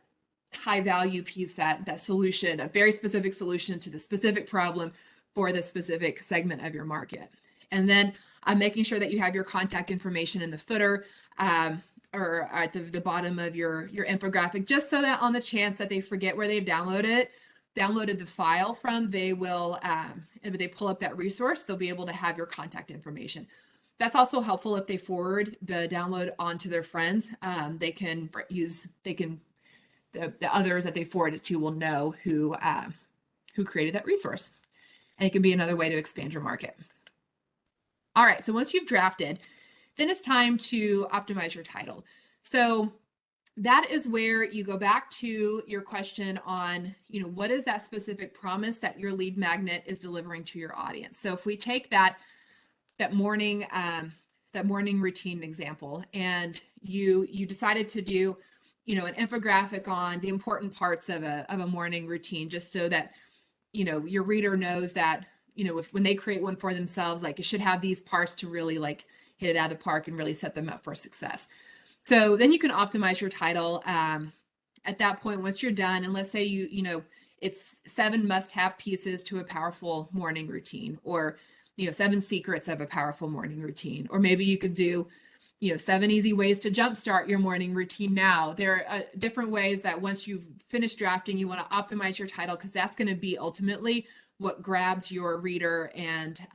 high value piece, that solution, a very specific solution to the specific problem for the specific segment of your market. And then making sure that you have your contact information in the footer or at the bottom of your infographic, just so that on the chance that they forget where they've downloaded the file from, they will, if they pull up that resource, they'll be able to have your contact information. That's also helpful if they forward the download onto their friends. The others that they forward it to will know who created that resource. And it can be another way to expand your market. All right, so once you've drafted, then it's time to optimize your title. So that is where you go back to your question on, what is that specific promise that your lead magnet is delivering to your audience? So if we take that morning routine example, and you decided to do, an infographic on the important parts of a morning routine, just so that, your reader knows that, when they create one for themselves, like it should have these parts to really like hit it out of the park and really set them up for success. So then you can optimize your title at that point once you're done. And let's say it's 7 must-have pieces to a powerful morning routine, or 7 secrets of a powerful morning routine. Or maybe you could do 7 easy ways to jumpstart your morning routine now. There are different ways that once you've finished drafting, you want to optimize your title, because that's going to be ultimately what grabs your reader and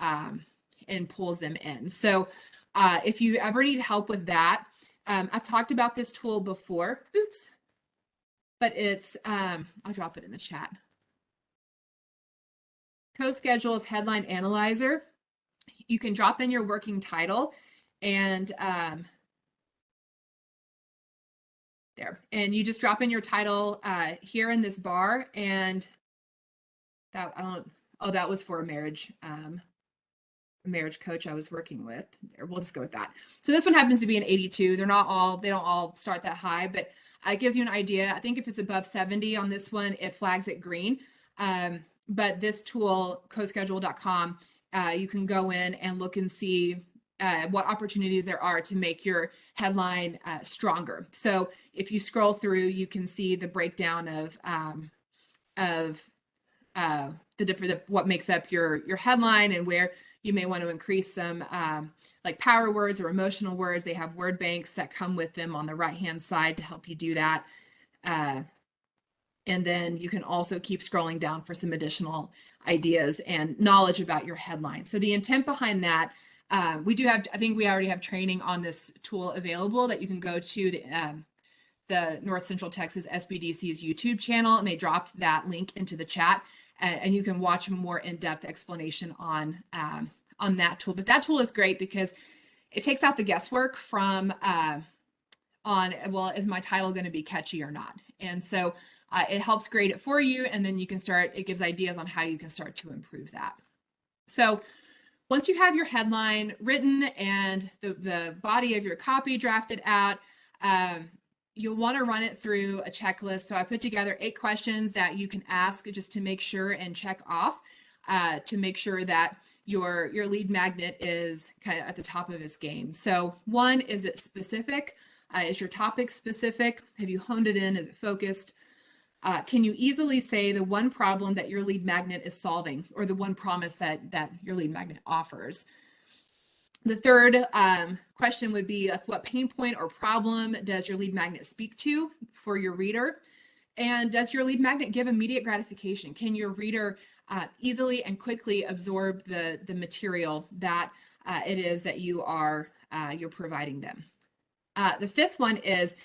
pulls them in. So if you ever need help with that, I've talked about this tool before. Oops. But it's, I'll drop it in the chat. CoSchedule's Headline Analyzer. You can drop in your working title and there. And you just drop in your title here in this bar, and that that was for a marriage coach I was working with. There, we'll just go with that. So this one happens to be an 82. They don't all start that high, but it gives you an idea. I think if it's above 70 on this one, it flags it green. But this tool, coschedule.com, you can go in and look and see what opportunities there are to make your headline stronger. So if you scroll through, you can see the breakdown of what makes up your headline, and where you may want to increase some like power words or emotional words. They have word banks that come with them on the right-hand side to help you do that. And then you can also keep scrolling down for some additional ideas and knowledge about your headline. So the intent behind that, I think we already have training on this tool available that you can go to the North Central Texas SBDC's YouTube channel, and they dropped that link into the chat, and you can watch a more in-depth explanation on that tool. But that tool is great because it takes out the guesswork from well, is my title going to be catchy or not? And so it helps grade it for you, and then you can start, it gives ideas on how you can start to improve that. So once you have your headline written and the body of your copy drafted out, you'll want to run it through a checklist. So I put together 8 questions that you can ask just to make sure and check off to make sure that your lead magnet is kind of at the top of its game. So 1, is it specific? Is your topic specific? Have you honed it in? Is it focused? Can you easily say the one problem that your lead magnet is solving, or the one promise that your lead magnet offers? The third question would be, what pain point or problem does your lead magnet speak to for your reader? And does your lead magnet give immediate gratification? Can your reader easily and quickly absorb the material that it is that you're providing them? The 5th one is,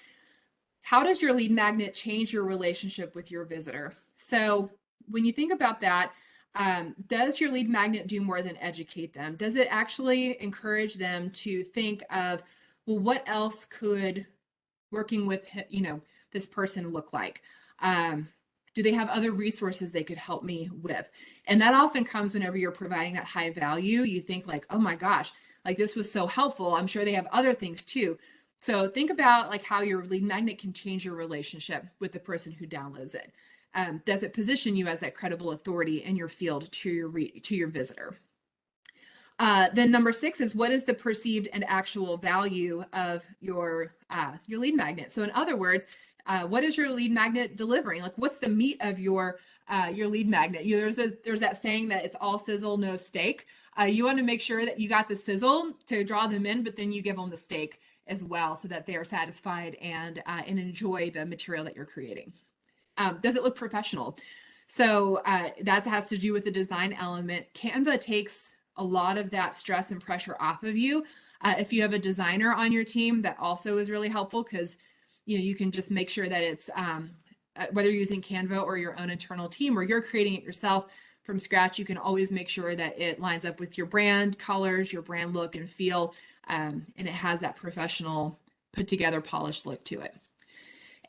how does your lead magnet change your relationship with your visitor? So when you think about that, does your lead magnet do more than educate them? Does it actually encourage them to think of, well, what else could working with, this person look like? Do they have other resources they could help me with? And that often comes whenever you're providing that high value. You think like, oh my gosh, like this was so helpful. I'm sure they have other things too. So think about like how your lead magnet can change your relationship with the person who downloads it. Does it position you as that credible authority in your field to your visitor? Then number 6 is, what is the perceived and actual value of your lead magnet? So in other words, what is your lead magnet delivering? Like, what's the meat of your lead magnet? There's that saying that it's all sizzle, no steak. You want to make sure that you got the sizzle to draw them in, but then you give them the steak as well, so that they are satisfied and enjoy the material that you're creating. Does it look professional? So that has to do with the design element. Canva takes a lot of that stress and pressure off of you. If you have a designer on your team, that also is really helpful, because you can just make sure that it's whether you're using Canva or your own internal team, or you're creating it yourself from scratch, you can always make sure that it lines up with your brand colors, your brand look and feel, and it has that professional, put together, polished look to it.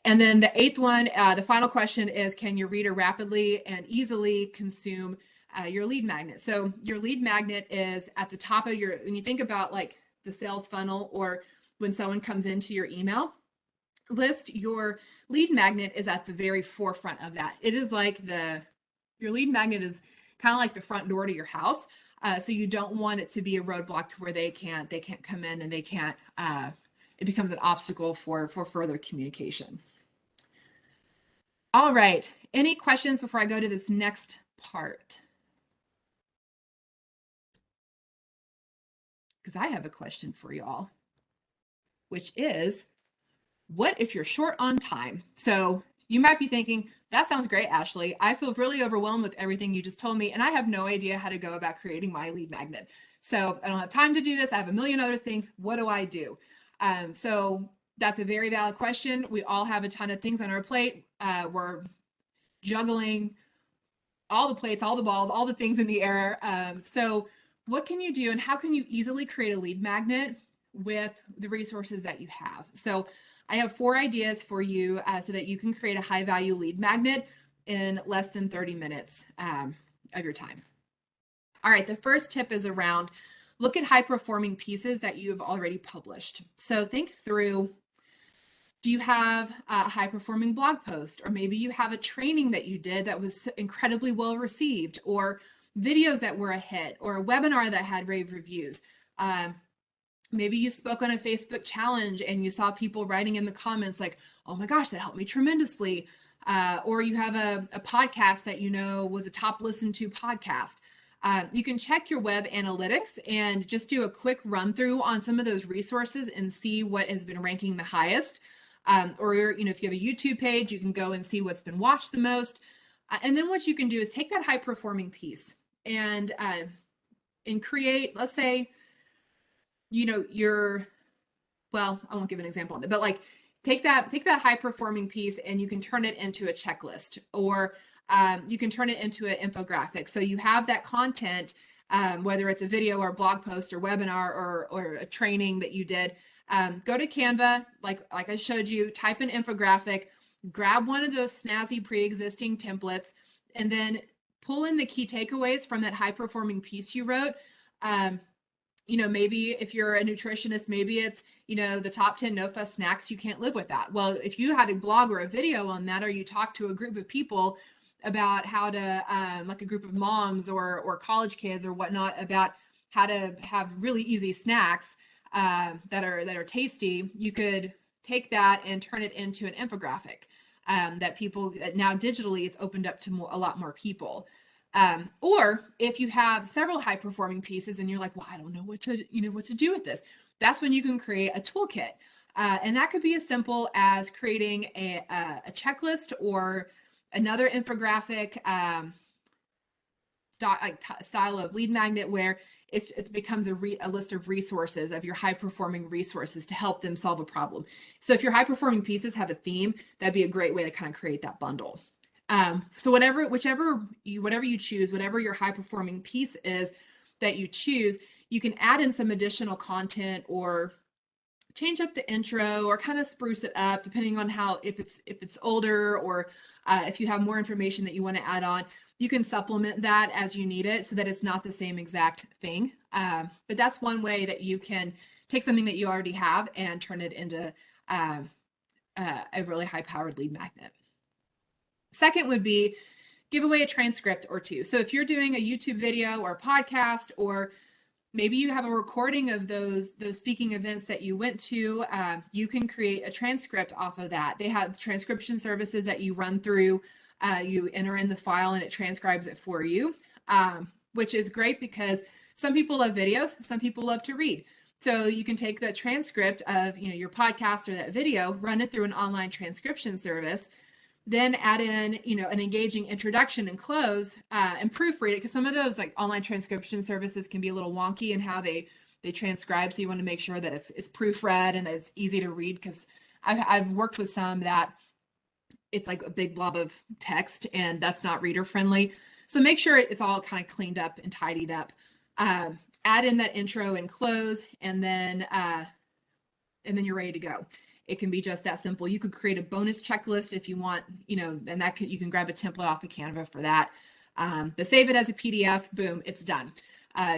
And then the 8th one, the final question is, can your reader rapidly and easily consume your lead magnet? So your lead magnet is at the top of when you think about like the sales funnel, or when someone comes into your email list, your lead magnet is at the very forefront of that. It is like your lead magnet is kind of like the front door to your house. So you don't want it to be a roadblock to where they can't come in, and they can't, it becomes an obstacle for further communication. All right. Any questions before I go to this next part? Because I have a question for y'all, which is, what if you're short on time? So you might be thinking, that sounds great, Ashley. I feel really overwhelmed with everything you just told me, and I have no idea how to go about creating my lead magnet. So I don't have time to do this. I have a million other things. What do I do? So that's a very valid question. We all have a ton of things on our plate. We're juggling all the plates, all the balls, all the things in the air. So what can you do, and how can you easily create a lead magnet with the resources that you have? So I have 4 ideas for you so that you can create a high value lead magnet in less than 30 minutes of your time. All right, the first tip is around, look at high performing pieces that you have already published. So think through, do you have a high performing blog post? Or maybe you have a training that you did that was incredibly well received, or videos that were a hit, or a webinar that had rave reviews. Maybe you spoke on a Facebook challenge and you saw people writing in the comments like, oh my gosh, that helped me tremendously. Or you have a podcast that was a top listened to podcast. You can check your web analytics and just do a quick run through on some of those resources and see what has been ranking the highest. Or if you have a YouTube page, you can go and see what's been watched the most. And then what you can do is take that high performing piece and create, let's say, I won't give an example of it, but like take that high performing piece and you can turn it into a checklist, or you can turn it into an infographic. So you have that content, whether it's a video or blog post or webinar or a training that you did. Go to Canva, like I showed you, type an infographic, grab one of those snazzy pre-existing templates, and then pull in the key takeaways from that high performing piece you wrote. Maybe if you're a nutritionist, maybe it's, the top 10 no fuss snacks you can't live without. Well, if you had a blog or a video on that, or you talked to a group of people about how to, like a group of moms or college kids or whatnot, about how to have really easy snacks that are tasty, you could take that and turn it into an infographic that people now digitally it's opened up to a lot more people. Or if you have several high performing pieces and you're like, well, I don't know what to do with this. That's when you can create a toolkit. And that could be as simple as creating a checklist or another infographic style of lead magnet, where it becomes a list of resources, of your high performing resources to help them solve a problem. So if your high performing pieces have a theme, that'd be a great way to kind of create that bundle. So whatever you choose, whatever your high performing piece is that you choose, you can add in some additional content or change up the intro or kind of spruce it up, depending on if it's older, or if you have more information that you want to add on. You can supplement that as you need it so that it's not the same exact thing. But that's one way that you can take something that you already have and turn it into a really high-powered lead magnet. Second would be give away a transcript or two. So if you're doing a YouTube video or a podcast, or maybe you have a recording of those speaking events that you went to, you can create a transcript off of that. They have transcription services that you run through. You enter in the file and it transcribes it for you, which is great because some people love videos, some people love to read. So you can take the transcript of your podcast or that video, run it through an online transcription service, then add in an engaging introduction and close, and proofread it, because some of those like online transcription services can be a little wonky in how they transcribe. So you want to make sure that it's proofread and that it's easy to read, because I've worked with some that it's like a big blob of text and that's not reader friendly. So make sure it's all kind of cleaned up and tidied up. Add in that intro and close, and then you're ready to go. It can be just that simple. You could create a bonus checklist if you want, and you can grab a template off of Canva for that. But save it as a PDF, boom, it's done.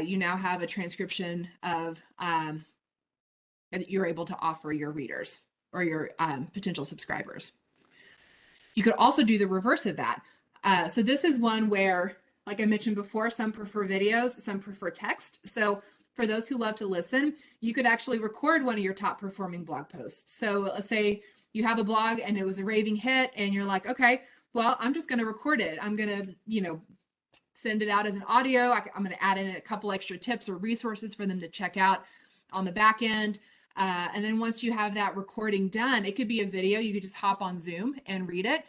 You now have a transcription of that you're able to offer your readers or your potential subscribers. You could also do the reverse of that. So this is one where, like I mentioned before, some prefer videos, some prefer text. So for those who love to listen, you could actually record one of your top performing blog posts. So let's say you have a blog and it was a raving hit and you're like, okay, well, I'm just going to record it. I'm going to, send it out as an audio. I'm going to add in a couple extra tips or resources for them to check out on the back end. And then once you have that recording done, it could be a video. You could just hop on Zoom and read it,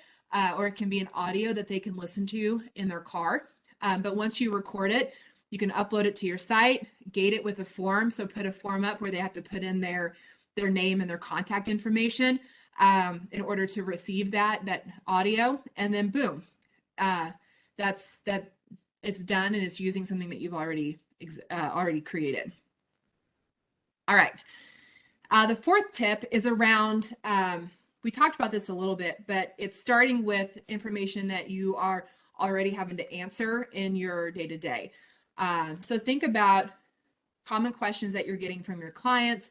or it can be an audio that they can listen to in their car. But once you record it, you can upload it to your site, gate it with a form. So put a form up where they have to put in their name and their contact information in order to receive that audio. And then boom, it's done, and it's using something that you've already created. All right. The fourth tip is around, we talked about this a little bit, but it's starting with information that you are already having to answer in your day-to-day. So think about common questions that you're getting from your clients,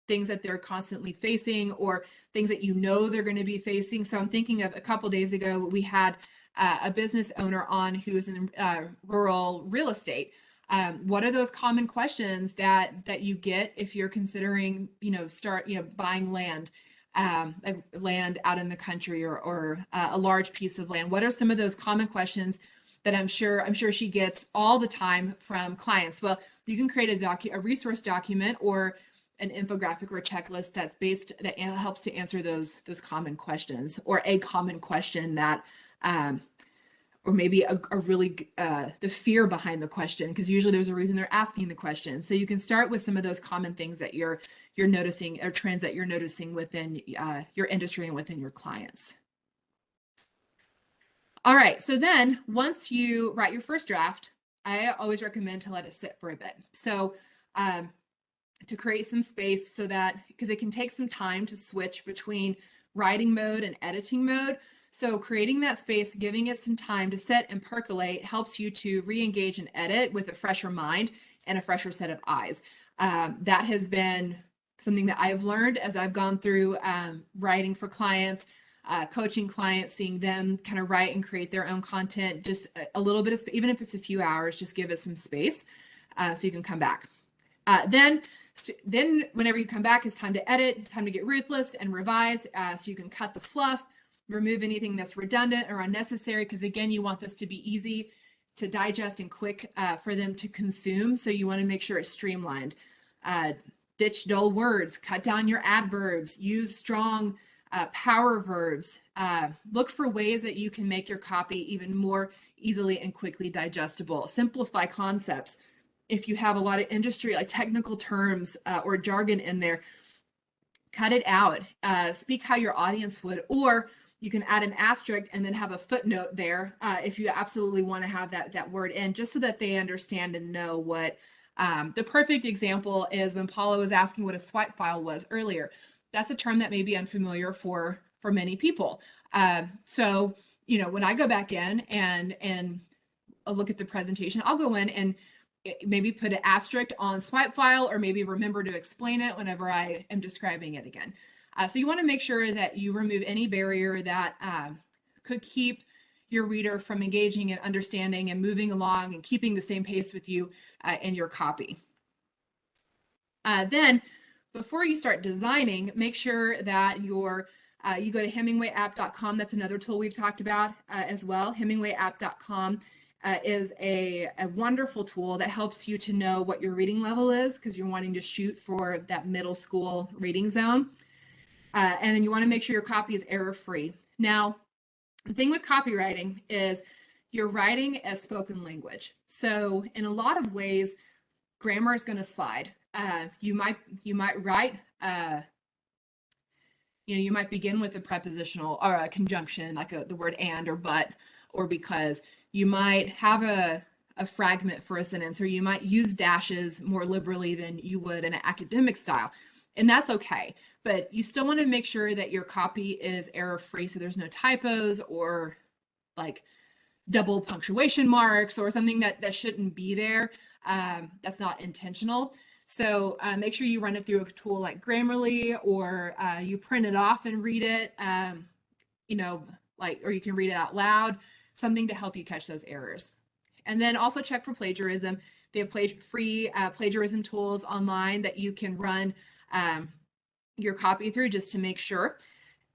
things that they're constantly facing, or things that they're going to be facing. So I'm thinking of a couple days ago, we had a business owner on who is in rural real estate. What are those common questions that you get if you're considering, buying land, like land out in the country, or a large piece of land? What are some of those common questions that I'm sure she gets all the time from clients? Well, you can create a resource document or an infographic or a checklist that helps to answer those common questions, or a common question that or maybe a really the fear behind the question, because usually there's a reason they're asking the question. So you can start with some of those common things that you're noticing, or trends that you're noticing within your industry and within your clients. All right, so then once you write your first draft, I always recommend to let it sit for a bit. So to create some space, so that, because it can take some time to switch between writing mode and editing mode. So creating that space, giving it some time to sit and percolate, helps you to re-engage and edit with a fresher mind and a fresher set of eyes. That has been something that I've learned as I've gone through writing for clients, coaching clients, seeing them kind of write and create their own content. Just a little bit of, even if it's a few hours, just give it some space so you can come back. Then whenever you come back, it's time to edit. It's time to get ruthless and revise, so you can cut the fluff, remove anything that's redundant or unnecessary, because again, you want this to be easy to digest and quick for them to consume. So you want to make sure it's streamlined. Ditch dull words, cut down your adverbs, use strong power verbs. Look for ways that you can make your copy even more easily and quickly digestible. Simplify concepts. If you have a lot of industry, like technical terms or jargon in there, cut it out. Speak how your audience would, or you can add an asterisk and then have a footnote there if you absolutely want to have that word in, just so that they understand and know what. The perfect example is when Paula was asking what a swipe file was earlier. That's a term that may be unfamiliar for many people. So, when I go back in and I'll look at the presentation, I'll go in and maybe put an asterisk on swipe file, or maybe remember to explain it whenever I am describing it again. So you want to make sure that you remove any barrier that could keep your reader from engaging and understanding and moving along and keeping the same pace with you in your copy. Then, before you start designing, make sure that you go to hemingwayapp.com. That's another tool we've talked about as well. Hemingwayapp.com is a wonderful tool that helps you to know what your reading level is, because you're wanting to shoot for that middle school reading zone. And then you want to make sure your copy is error-free. Now, the thing with copywriting is you're writing as spoken language. So in a lot of ways, grammar is going to slide. You might write, you might begin with a prepositional or a conjunction, like the word and or but or because. You might have a fragment for a sentence, or you might use dashes more liberally than you would in an academic style. And that's okay. But you still want to make sure that your copy is error-free, so there's no typos or like double punctuation marks or something that shouldn't be there. That's not intentional. So make sure you run it through a tool like Grammarly, or you print it off and read it, or you can read it out loud, something to help you catch those errors. And then also check for plagiarism. They have free plagiarism tools online that you can run your copy through, just to make sure,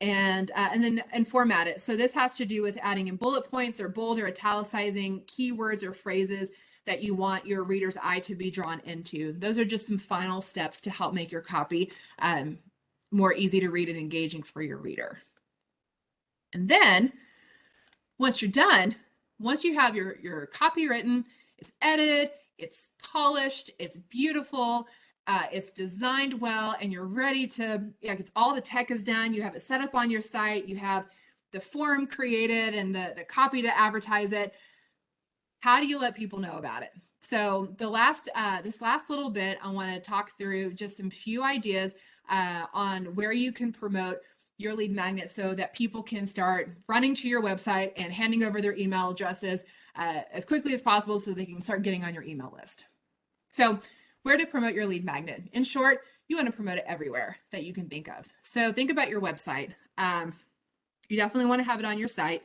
and then format it. So this has to do with adding in bullet points or bold or italicizing keywords or phrases that you want your reader's eye to be drawn into. Those are just some final steps to help make your copy more easy to read and engaging for your reader. And then once you're done, once you have your copy written, it's edited, it's polished, it's beautiful, it's designed well, and you're ready to, all the tech is done, you have it set up on your site, you have the form created and the copy to advertise it. How do you let people know about it? So this last little bit, I want to talk through just some few ideas on where you can promote your lead magnet, so that people can start running to your website and handing over their email addresses as quickly as possible, so they can start getting on your email list. So where to promote your lead magnet? In short, you want to promote it everywhere that you can think of. So think about your website. You definitely want to have it on your site.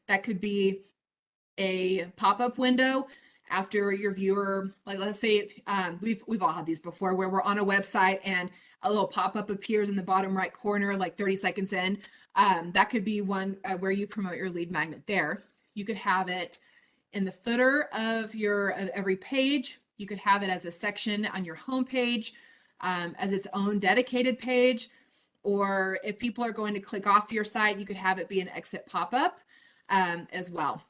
That could be a pop-up window after your viewer, like let's say we've all had these before, where we're on a website and a little pop-up appears in the bottom right corner like 30 seconds in. That could be one where you promote your lead magnet there. You could have it in the footer of every page. You could have it as a section on your homepage, as its own dedicated page. Or if people are going to click off your site, you could have it be an exit pop-up as well.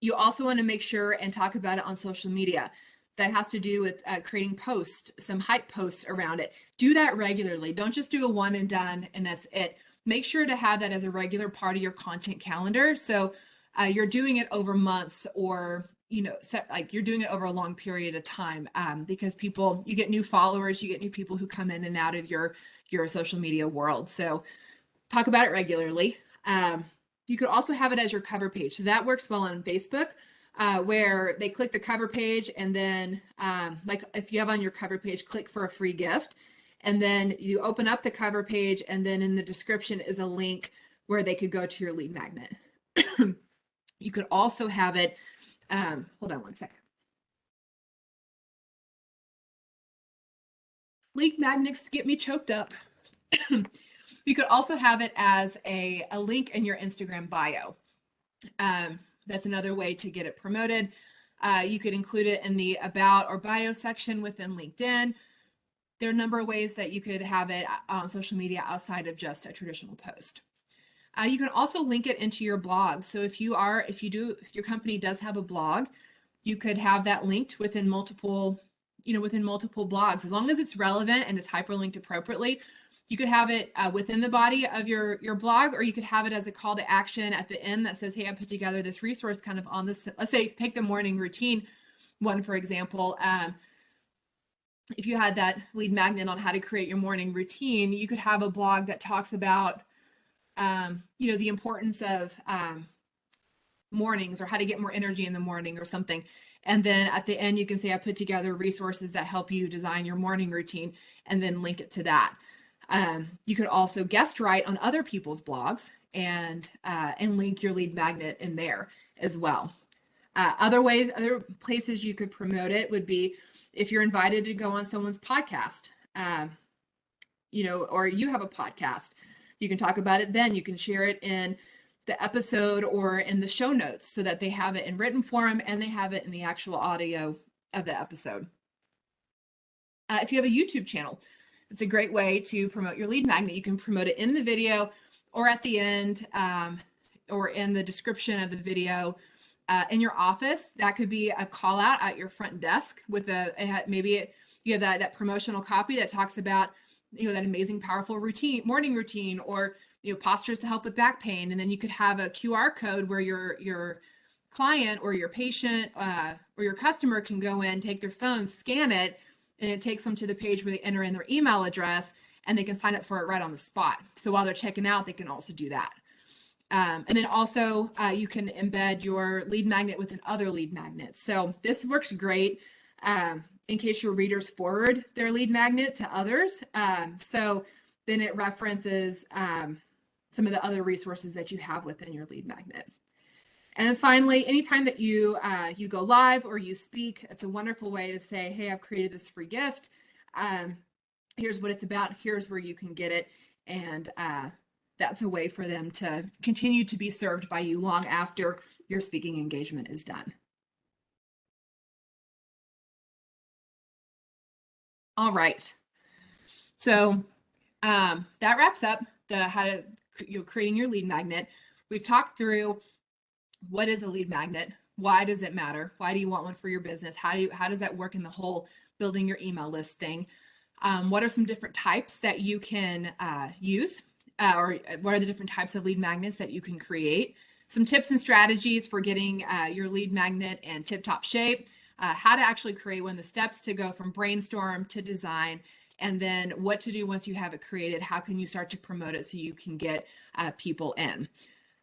You also want to make sure and talk about it on social media. That has to do with creating posts, some hype posts around it. Do that regularly. Don't just do a one and done and that's it. Make sure to have that as a regular part of your content calendar. So you're doing it over months, or like you're doing it over a long period of time, because you get new followers, you get new people who come in and out of your social media world. So talk about it regularly. You could also have it as your cover page. So that works well on Facebook, where they click the cover page, and then like if you have on your cover page, click for a free gift, and then you open up the cover page, and then in the description is a link where they could go to your lead magnet. You could also have it, hold on one second. Lead magnets get me choked up. You could also have it as a link in your Instagram bio. That's another way to get it promoted. You could include it in the about or bio section within LinkedIn. There are a number of ways that you could have it on social media outside of just a traditional post. You can also link it into your blog. So if your company does have a blog, you could have that linked within multiple blogs, as long as it's relevant and it's hyperlinked appropriately. You could have it within the body of your blog, or you could have it as a call to action at the end that says, hey, I put together this resource kind of on this. Let's say, take the morning routine one, for example. If you had that lead magnet on how to create your morning routine, you could have a blog that talks about, the importance of mornings, or how to get more energy in the morning or something. And then at the end, you can say, I put together resources that help you design your morning routine, and then link it to that. You could also guest write on other people's blogs and link your lead magnet in there as well. Other places you could promote it would be if you're invited to go on someone's podcast, or you have a podcast, you can talk about it then. You can share it in the episode or in the show notes so that they have it in written form and they have it in the actual audio of the episode. If you have a YouTube channel, it's a great way to promote your lead magnet. You can promote it in the video or at the end, or in the description of the video. In your office, that could be a call out at your front desk with you have that promotional copy that talks about that amazing, powerful morning routine, or postures to help with back pain. And then you could have a QR code where your client or your patient or your customer can go in, take their phone, scan it, and it takes them to the page where they enter in their email address, and they can sign up for it right on the spot. So while they're checking out, they can also do that. And then also you can embed your lead magnet within other lead magnets. So this works great in case your readers forward their lead magnet to others. So then it references some of the other resources that you have within your lead magnet. And then finally, anytime that you go live or you speak, it's a wonderful way to say, hey, I've created this free gift. Here's what it's about. Here's where you can get it. And that's a way for them to continue to be served by you long after your speaking engagement is done. All right. So that wraps up creating your lead magnet. We've talked through what is a lead magnet, why does it matter, why do you want one for your business, how does that work in the whole building your email list thing, what are some different types that you can use, or what are the different types of lead magnets that you can create, some tips and strategies for getting your lead magnet in tip-top shape, how to actually create one, the steps to go from brainstorm to design, and then what to do once you have it created. How can you start to promote it so you can get people in?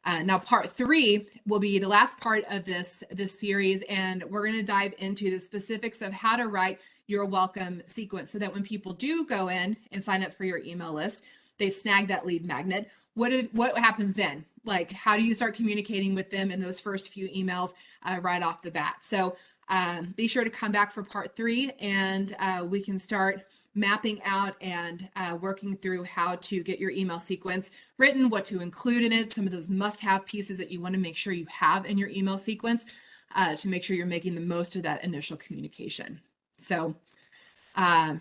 Now, part 3 will be the last part of this series, and we're going to dive into the specifics of how to write your welcome sequence so that when people do go in and sign up for your email list, they snag that lead magnet. What happens then? Like, how do you start communicating with them in those first few emails right off the bat? So be sure to come back for part 3, and we can start mapping out and working through how to get your email sequence written, what to include in it, some of those must-have pieces that you want to make sure you have in your email sequence to make sure you're making the most of that initial communication. So I'll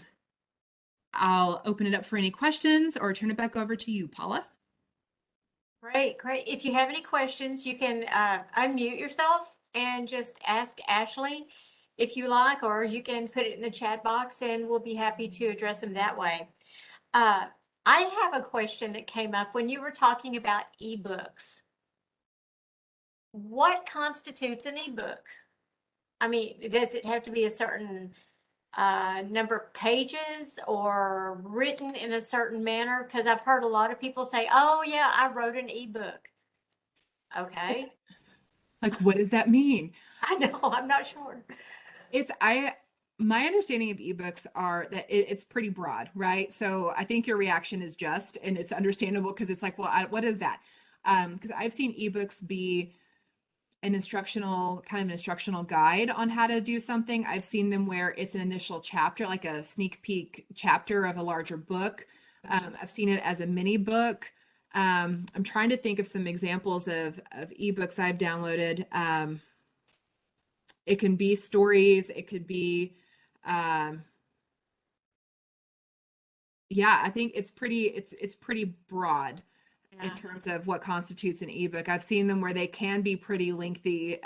open it up for any questions or turn it back over to you, Paula. Great. If you have any questions, you can unmute yourself and just ask Ashley if you like, or you can put it in the chat box and we'll be happy to address them that way. Uh, I have a question that came up when you were talking about ebooks. What constitutes an ebook? I mean, does it have to be a certain number of pages or written in a certain manner? Because I've heard a lot of people say, oh, yeah, I wrote an ebook. It's Okay. like, what does that mean? I know, I'm not sure. It's I My understanding of ebooks are that it's pretty broad, right? So I think your reaction is just, and it's understandable because it's like, well, what is that? Because I've seen ebooks be an instructional guide on how to do something. I've seen them where it's an initial chapter, like a sneak peek chapter of a larger book. I've seen it as a mini book. I'm trying to think of some examples of ebooks I've downloaded. It can be stories. It could be, um, yeah, I think it's pretty broad in Yeah. terms of what constitutes an ebook. I've seen them where they can be pretty lengthy.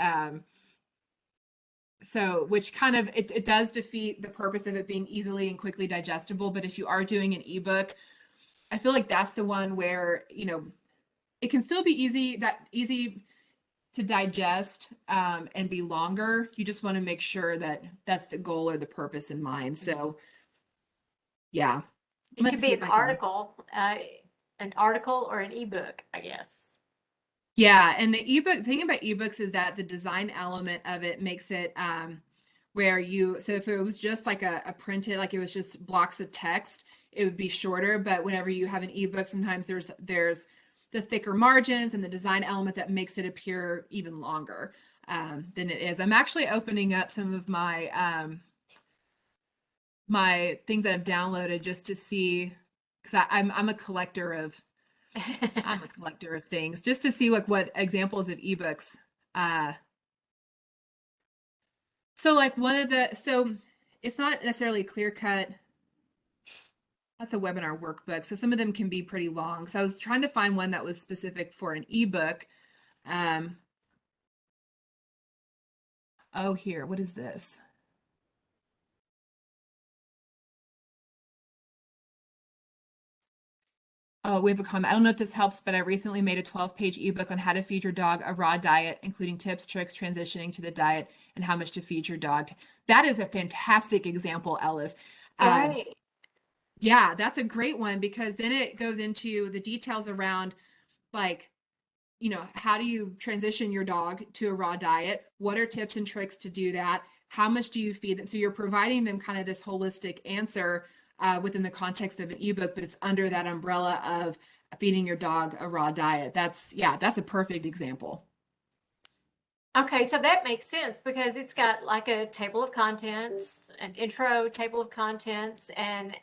So which kind of it does defeat the purpose of it being easily and quickly digestible. But if you are doing an ebook, I feel like that's the one where, it can still be easy to digest, and be longer. You just want to make sure that that's the goal or the purpose in mind. So yeah, It let's could see be if I can. an article or an ebook, I guess. Yeah, and the ebook thing about ebooks is that the design element of it makes it, where so if it was just like a printed, like it was just blocks of text, it would be shorter. But whenever you have an ebook, sometimes there's the thicker margins and the design element that makes it appear even longer, than it is. I'm actually opening up some of my things that I've downloaded just to see, because I'm a collector of things, just to see like what examples of ebooks. Uh, so it's not necessarily clear cut. That's a webinar workbook. So some of them can be pretty long. So I was trying to find one that was specific for an ebook. Um, oh, here, what is this? Oh, we have a comment. I don't know if this helps, but I recently made a 12-page ebook on how to feed your dog a raw diet, including tips, tricks, transitioning to the diet, and how much to feed your dog. That is a fantastic example, Ellis. Um, Great. yeah, that's a great one because then it goes into the details around, like, how do you transition your dog to a raw diet? What are tips and tricks to do that? How much do you feed them? So you're providing them kind of this holistic answer, within the context of an ebook, but it's under that umbrella of feeding your dog a raw diet. That's a perfect example. Okay, so that makes sense because it's got like a table of contents, an intro table of contents, and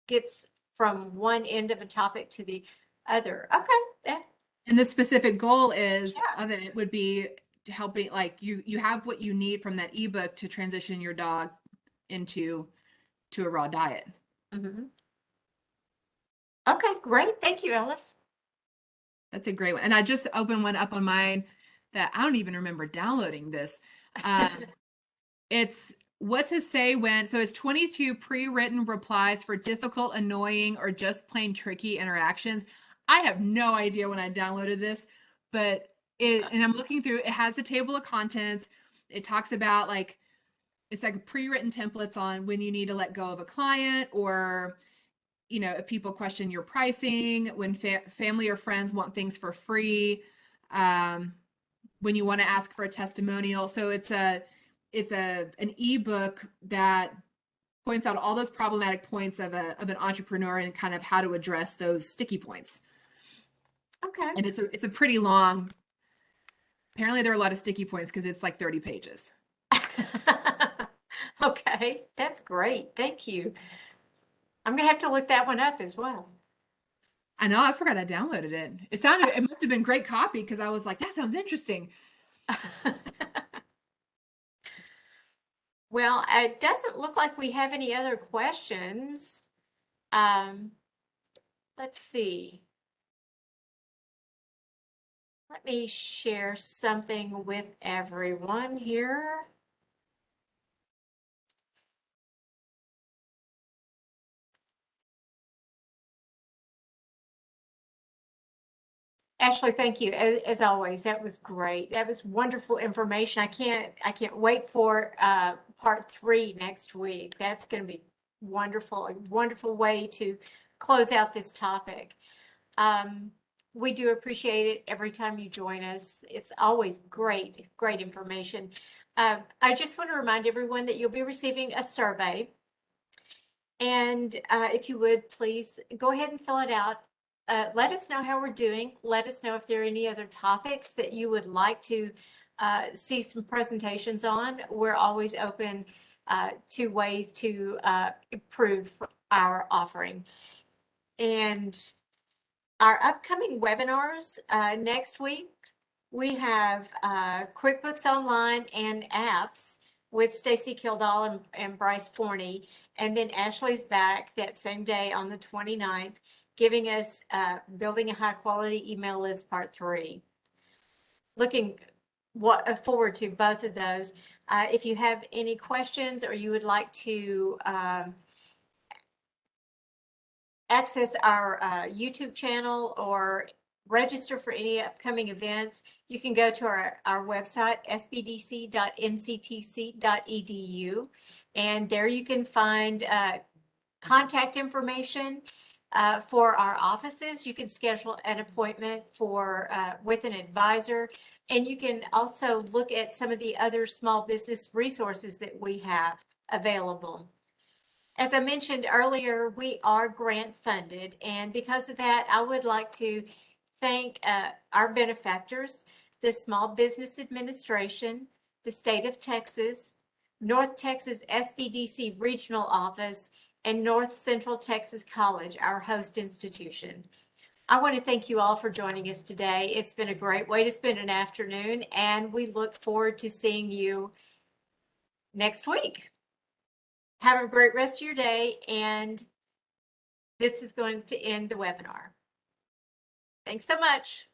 gets from one end of a topic to the other. Okay, that, And the specific goal is yeah. of it would be to helping, like, you have what you need from that ebook to transition your dog into to a raw diet. Mhm. Okay, great. Thank you, Ellis. That's a great one. And I just opened one up on mine that I don't even remember downloading this. Um, it's what to say when, so it's 22 pre-written replies for difficult, annoying, or just plain tricky interactions. I have no idea when I downloaded this, but and I'm looking through, it has the table of contents. It talks about, like, it's like pre-written templates on when you need to let go of a client, or if people question your pricing, when family or friends want things for free, um, when you want to ask for a testimonial. So it's an ebook that points out all those problematic points of an entrepreneur and kind of how to address those sticky points. Okay. And it's a pretty long. Apparently, there are a lot of sticky points because it's like 30 pages. Okay, that's great. Thank you. I'm gonna have to look that one up as well. I know, I forgot I downloaded it. It must have been great copy because I was like, that sounds interesting. Well, it doesn't look like we have any other questions. Um, let's see. Let me share something with everyone here. Ashley, thank you. As always, that was great. That was wonderful information. I can't wait for part 3 next week. That's going to be wonderful, a wonderful way to close out this topic. Um, we do appreciate it every time you join us. It's always great, great information. I just want to remind everyone that you'll be receiving a survey. And if you would, please go ahead and fill it out. Let us know how we're doing. Let us know if there are any other topics that you would like to see some presentations on. We're always open to ways to improve our offering. And our upcoming webinars next week, we have QuickBooks Online and Apps with Stacy Kildall and Bryce Forney. And then Ashley's back that same day on the 29th, giving us Building a High Quality Email List Part 3. Looking forward to both of those. If you have any questions or you would like to access our YouTube channel or register for any upcoming events, you can go to our website, sbdc.nctc.edu, and there you can find contact information for our offices. You can schedule an appointment for with an advisor, and you can also look at some of the other small business resources that we have available. As I mentioned earlier, we are grant funded, and because of that, I would like to thank our benefactors, the Small Business Administration, the State of Texas, North Texas SBDC Regional Office, and North Central Texas College, our host institution. I want to thank you all for joining us today. It's been a great way to spend an afternoon, and we look forward to seeing you next week. Have a great rest of your day, and this is going to end the webinar. Thanks so much.